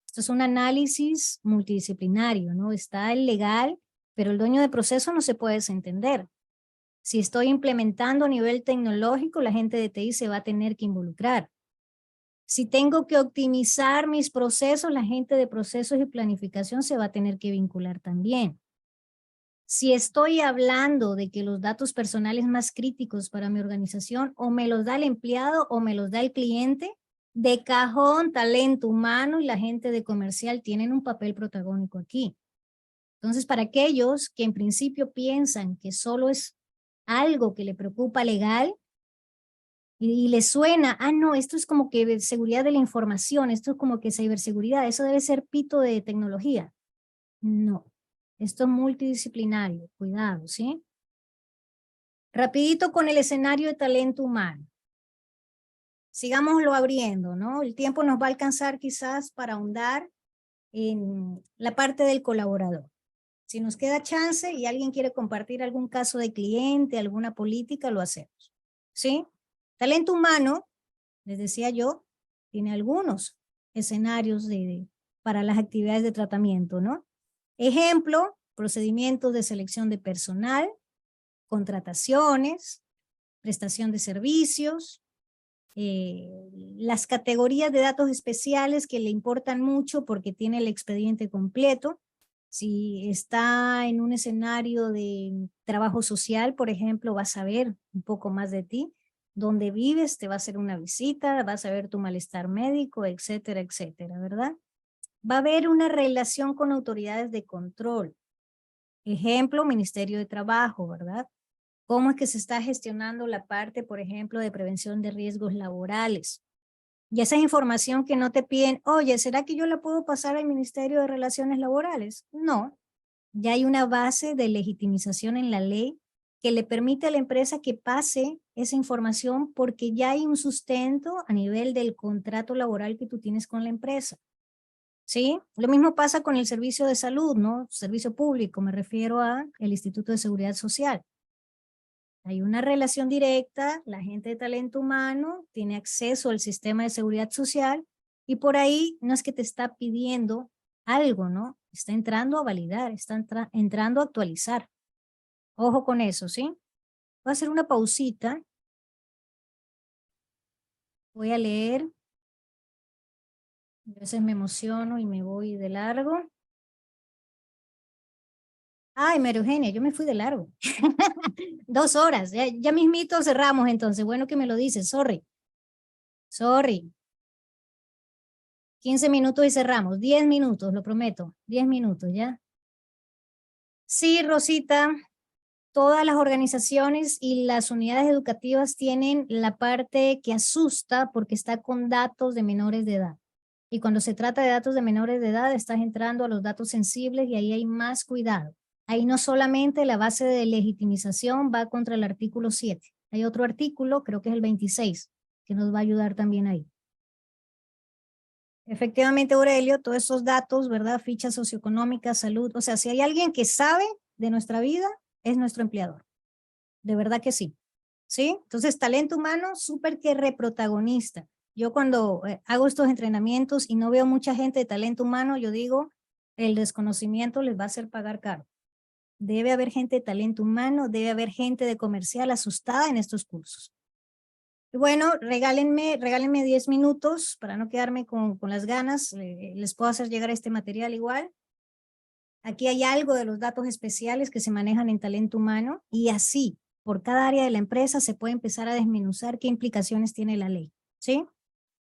Esto es un análisis multidisciplinario, ¿no? Está el legal, pero el dueño de proceso no se puede desentender. Si estoy implementando a nivel tecnológico, la gente de TI se va a tener que involucrar. Si tengo que optimizar mis procesos, la gente de procesos y planificación se va a tener que vincular también. Si estoy hablando de que los datos personales más críticos para mi organización o me los da el empleado o me los da el cliente, de cajón, talento humano y la gente de comercial tienen un papel protagónico aquí. Entonces, para aquellos que en principio piensan que solo es algo que le preocupa legal y les suena, no, esto es como que seguridad de la información, esto es como que ciberseguridad, eso debe ser pito de tecnología. No. Esto es multidisciplinario, cuidado, ¿sí? Rapidito con el escenario de talento humano. Sigámoslo abriendo, ¿no? El tiempo nos va a alcanzar quizás para ahondar en la parte del colaborador. Si nos queda chance y alguien quiere compartir algún caso de cliente, alguna política, lo hacemos, ¿sí? Talento humano, les decía yo, tiene algunos escenarios para las actividades de tratamiento, ¿no? Ejemplo, procedimientos de selección de personal, contrataciones, prestación de servicios, las categorías de datos especiales que le importan mucho porque tiene el expediente completo. Si está en un escenario de trabajo social, por ejemplo, vas a ver un poco más de ti, dónde vives, te va a hacer una visita, vas a ver tu malestar médico, etcétera, etcétera, ¿verdad? Va a haber una relación con autoridades de control. Ejemplo, Ministerio de Trabajo, ¿verdad? ¿Cómo es que se está gestionando la parte, por ejemplo, de prevención de riesgos laborales? Y esa información que no te piden, oye, ¿será que yo la puedo pasar al Ministerio de Relaciones Laborales? No, ya hay una base de legitimización en la ley que le permite a la empresa que pase esa información porque ya hay un sustento a nivel del contrato laboral que tú tienes con la empresa. ¿Sí? Lo mismo pasa con el servicio de salud, ¿no? Servicio público, me refiero al Instituto de Seguridad Social. Hay una relación directa, la gente de talento humano tiene acceso al sistema de seguridad social y por ahí no es que te está pidiendo algo, ¿no? Está entrando a validar, está entrando a actualizar. Ojo con eso, ¿sí? Voy a hacer una pausita. Voy a leer. A veces me emociono y me voy de largo. Ay, María Eugenia, yo me fui de largo. 2 horas, ya mismito cerramos entonces. Bueno que me lo dices, sorry. 15 minutos y cerramos, 10 minutos, lo prometo, 10 minutos, ¿ya? Sí, Rosita, todas las organizaciones y las unidades educativas tienen la parte que asusta porque está con datos de menores de edad. Y cuando se trata de datos de menores de edad, estás entrando a los datos sensibles y ahí hay más cuidado. Ahí no solamente la base de legitimización va contra el artículo 7. Hay otro artículo, creo que es el 26, que nos va a ayudar también ahí. Efectivamente, Aurelio, todos esos datos, ¿verdad? Fichas socioeconómicas, salud. O sea, si hay alguien que sabe de nuestra vida, es nuestro empleador. De verdad que sí. ¿Sí? Entonces, talento humano, súper que reprotagonista. Yo cuando hago estos entrenamientos y no veo mucha gente de talento humano, yo digo, el desconocimiento les va a hacer pagar caro. Debe haber gente de talento humano, debe haber gente de comercial asustada en estos cursos. Y bueno, regálenme 10 minutos para no quedarme con las ganas. Les puedo hacer llegar este material igual. Aquí hay algo de los datos especiales que se manejan en talento humano y así, por cada área de la empresa se puede empezar a desmenuzar qué implicaciones tiene la ley, ¿sí?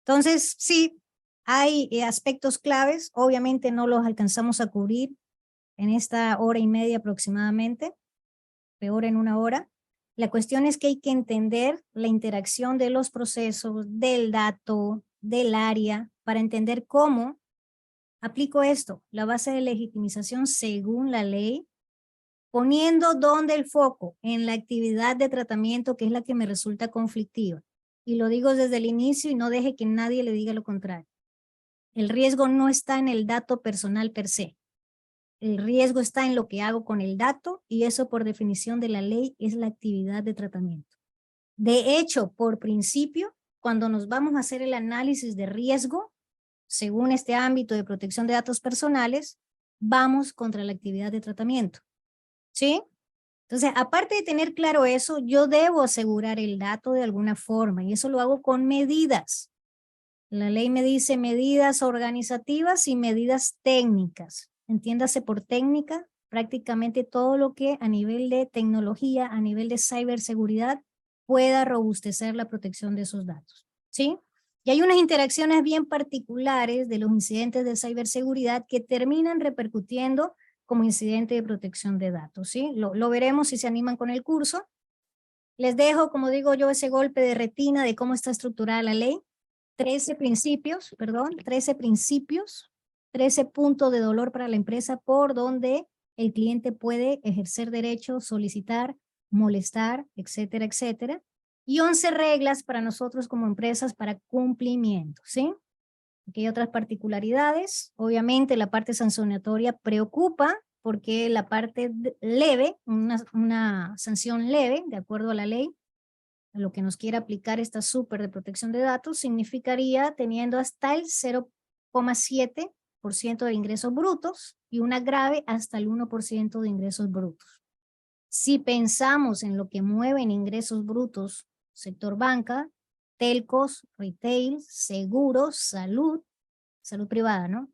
Entonces, sí, hay aspectos claves, obviamente no los alcanzamos a cubrir en esta hora y media aproximadamente, peor en 1 hora. La cuestión es que hay que entender la interacción de los procesos, del dato, del área, para entender cómo aplico esto, la base de legitimización según la ley, poniendo donde el foco, en la actividad de tratamiento que es la que me resulta conflictiva. Y lo digo desde el inicio y no deje que nadie le diga lo contrario. El riesgo no está en el dato personal per se. El riesgo está en lo que hago con el dato y eso por definición de la ley es la actividad de tratamiento. De hecho, por principio, cuando nos vamos a hacer el análisis de riesgo, según este ámbito de protección de datos personales, vamos contra la actividad de tratamiento. ¿Sí? Entonces, aparte de tener claro eso, yo debo asegurar el dato de alguna forma y eso lo hago con medidas. La ley me dice medidas organizativas y medidas técnicas. Entiéndase por técnica prácticamente todo lo que a nivel de tecnología, a nivel de ciberseguridad, pueda robustecer la protección de esos datos. ¿Sí? Y hay unas interacciones bien particulares de los incidentes de ciberseguridad que terminan repercutiendo como incidente de protección de datos, ¿sí? Lo veremos si se animan con el curso. Les dejo, como digo yo, ese golpe de retina de cómo está estructurada la ley. 13 principios, 13 puntos de dolor para la empresa por donde el cliente puede ejercer derechos, solicitar, molestar, etcétera, etcétera. Y 11 reglas para nosotros como empresas para cumplimiento, ¿sí? Aquí hay otras particularidades. Obviamente la parte sancionatoria preocupa porque la parte leve, una sanción leve, de acuerdo a la ley, a lo que nos quiere aplicar esta súper de protección de datos, significaría teniendo hasta el 0,7% de ingresos brutos y una grave hasta el 1% de ingresos brutos. Si pensamos en lo que mueven ingresos brutos, sector banca, telcos, retail, seguros, salud privada, ¿no?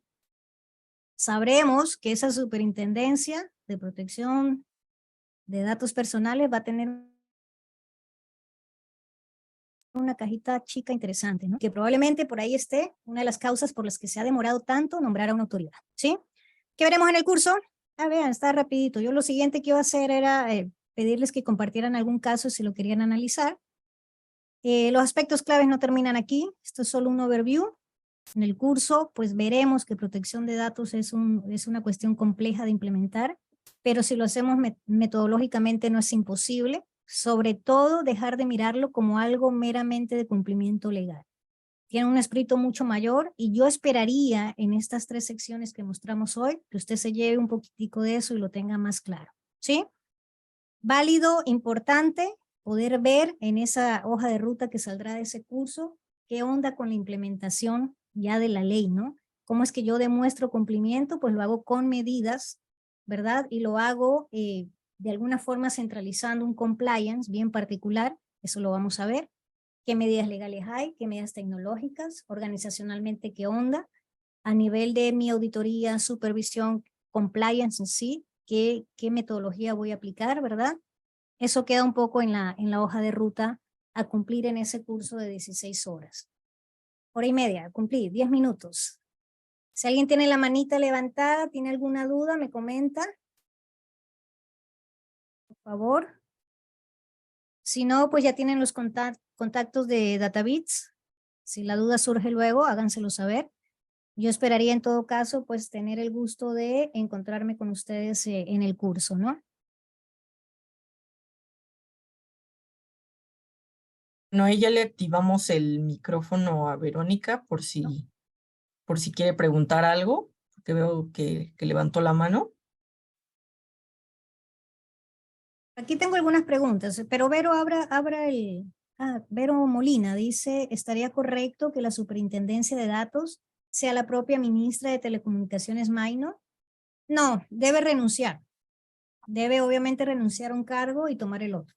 Sabremos que esa superintendencia de protección de datos personales va a tener una cajita chica interesante, ¿no? Que probablemente por ahí esté una de las causas por las que se ha demorado tanto nombrar a una autoridad, ¿sí? ¿Qué veremos en el curso? Vean, está rapidito. Yo lo siguiente que iba a hacer era pedirles que compartieran algún caso si lo querían analizar. Los aspectos claves no terminan aquí. Esto es solo un overview. En el curso, pues veremos que protección de datos es una cuestión compleja de implementar, pero si lo hacemos metodológicamente no es imposible. Sobre todo, dejar de mirarlo como algo meramente de cumplimiento legal. Tiene un espíritu mucho mayor y yo esperaría en estas 3 secciones que mostramos hoy que usted se lleve un poquitico de eso y lo tenga más claro. ¿Sí? Válido, importante, poder ver en esa hoja de ruta que saldrá de ese curso qué onda con la implementación ya de la ley, ¿no? ¿Cómo es que yo demuestro cumplimiento? Pues lo hago con medidas, ¿verdad? Y lo hago de alguna forma centralizando un compliance bien particular, eso lo vamos a ver. ¿Qué medidas legales hay? ¿Qué medidas tecnológicas? Organizacionalmente, ¿qué onda? A nivel de mi auditoría, supervisión, compliance en sí, ¿qué metodología voy a aplicar, verdad? Eso queda un poco en la hoja de ruta a cumplir en ese curso de 16 horas. Hora y media, cumplir, 10 minutos. Si alguien tiene la manita levantada, tiene alguna duda, me comenta. Por favor. Si no, pues ya tienen los contactos de DataBits. Si la duda surge luego, háganselo saber. Yo esperaría en todo caso, pues tener el gusto de encontrarme con ustedes en el curso, ¿no? No, ya le activamos el micrófono a Verónica por si quiere preguntar algo, porque veo que levantó la mano. Aquí tengo algunas preguntas, pero Vero, Vero Molina dice, ¿estaría correcto que la superintendencia de datos sea la propia ministra de Telecomunicaciones Minor? No, debe renunciar. Debe obviamente renunciar a un cargo y tomar el otro.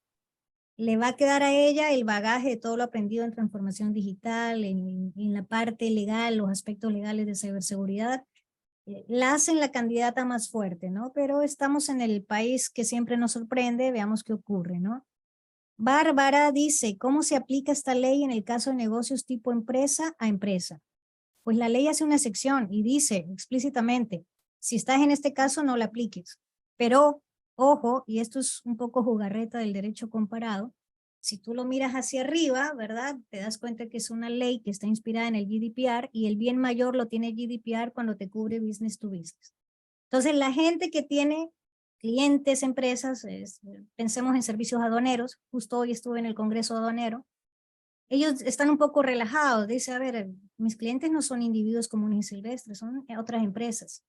Le va a quedar a ella el bagaje de todo lo aprendido en transformación digital, en la parte legal, los aspectos legales de ciberseguridad. La hacen la candidata más fuerte, ¿no? Pero estamos en el país que siempre nos sorprende, veamos qué ocurre, ¿no? Bárbara dice, ¿cómo se aplica esta ley en el caso de negocios tipo empresa a empresa? Pues la ley hace una sección y dice explícitamente, si estás en este caso no la apliques. Pero, ojo, y esto es un poco jugarreta del derecho comparado, si tú lo miras hacia arriba, ¿verdad? Te das cuenta que es una ley que está inspirada en el GDPR y el bien mayor lo tiene GDPR cuando te cubre business to business. Entonces, la gente que tiene clientes, empresas, pensemos en servicios aduaneros, justo hoy estuve en el Congreso Aduanero, ellos están un poco relajados, dice, a ver, mis clientes no son individuos comunes y silvestres, son otras empresas.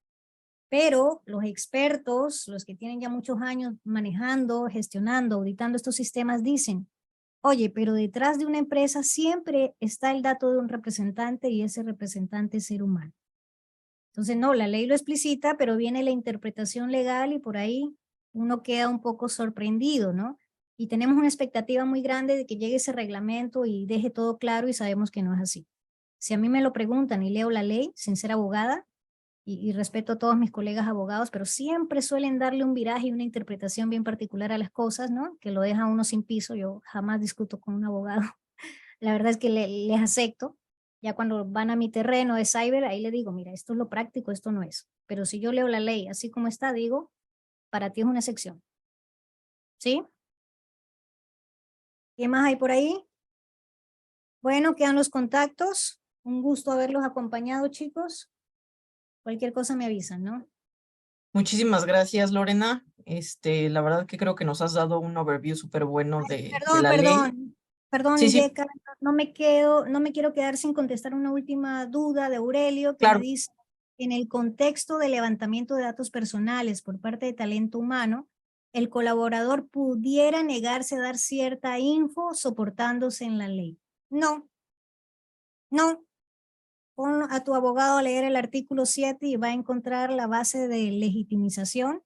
Pero los expertos, los que tienen ya muchos años manejando, gestionando, auditando estos sistemas, dicen, Oye, pero detrás de una empresa siempre está el dato de un representante y ese representante es ser humano. Entonces, no, la ley lo explicita, pero viene la interpretación legal y por ahí uno queda un poco sorprendido, ¿no? Y tenemos una expectativa muy grande de que llegue ese reglamento y deje todo claro y sabemos que no es así. Si a mí me lo preguntan y leo la ley, sin ser abogada, y respeto a todos mis colegas abogados, pero siempre suelen darle un viraje y una interpretación bien particular a las cosas, ¿no? Que lo deja a uno sin piso. Yo jamás discuto con un abogado. La verdad es que les acepto. Ya cuando van a mi terreno de cyber, ahí le digo, mira, esto es lo práctico, esto no es. Pero si yo leo la ley así como está, digo, para ti es una excepción. ¿Sí? ¿Qué más hay por ahí? Bueno, quedan los contactos. Un gusto haberlos acompañado, chicos. Cualquier cosa me avisan, ¿no? Muchísimas gracias, Lorena. La verdad que creo que nos has dado un overview súper bueno de la ley. Sí, Perdón, sí, Yeka, no me quiero quedar sin contestar una última duda de Aurelio que me claro. dice, en el contexto de levantamiento de datos personales por parte de talento humano, el colaborador pudiera negarse a dar cierta info soportándose en la ley. No, no. Pon a tu abogado a leer el artículo 7 y va a encontrar la base de legitimización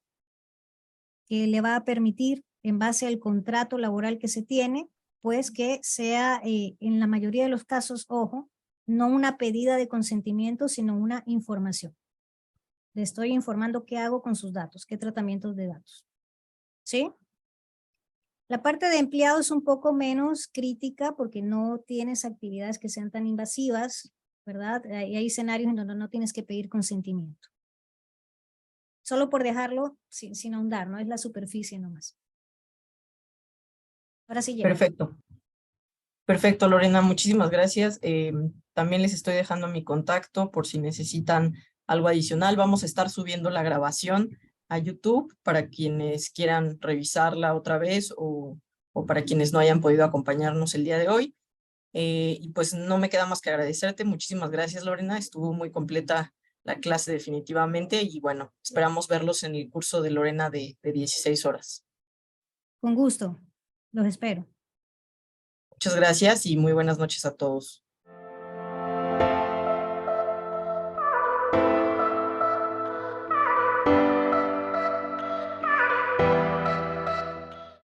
que le va a permitir, en base al contrato laboral que se tiene, pues que sea, en la mayoría de los casos, ojo, no una pedida de consentimiento, sino una información. Le estoy informando qué hago con sus datos, qué tratamientos de datos. ¿Sí? La parte de empleado es un poco menos crítica porque no tienes actividades que sean tan invasivas, ¿verdad? Hay escenarios en donde no tienes que pedir consentimiento. Solo por dejarlo sin ahondar, ¿no? Es la superficie nomás. Ahora sí llega. Perfecto. Perfecto, Lorena, muchísimas gracias. También les estoy dejando mi contacto por si necesitan algo adicional. Vamos a estar subiendo la grabación a YouTube para quienes quieran revisarla otra vez o para quienes no hayan podido acompañarnos el día de hoy. Y pues no me queda más que agradecerte. Muchísimas gracias, Lorena. Estuvo muy completa la clase definitivamente y bueno, esperamos verlos en el curso de Lorena de 16 horas. Con gusto. Los espero. Muchas gracias y muy buenas noches a todos.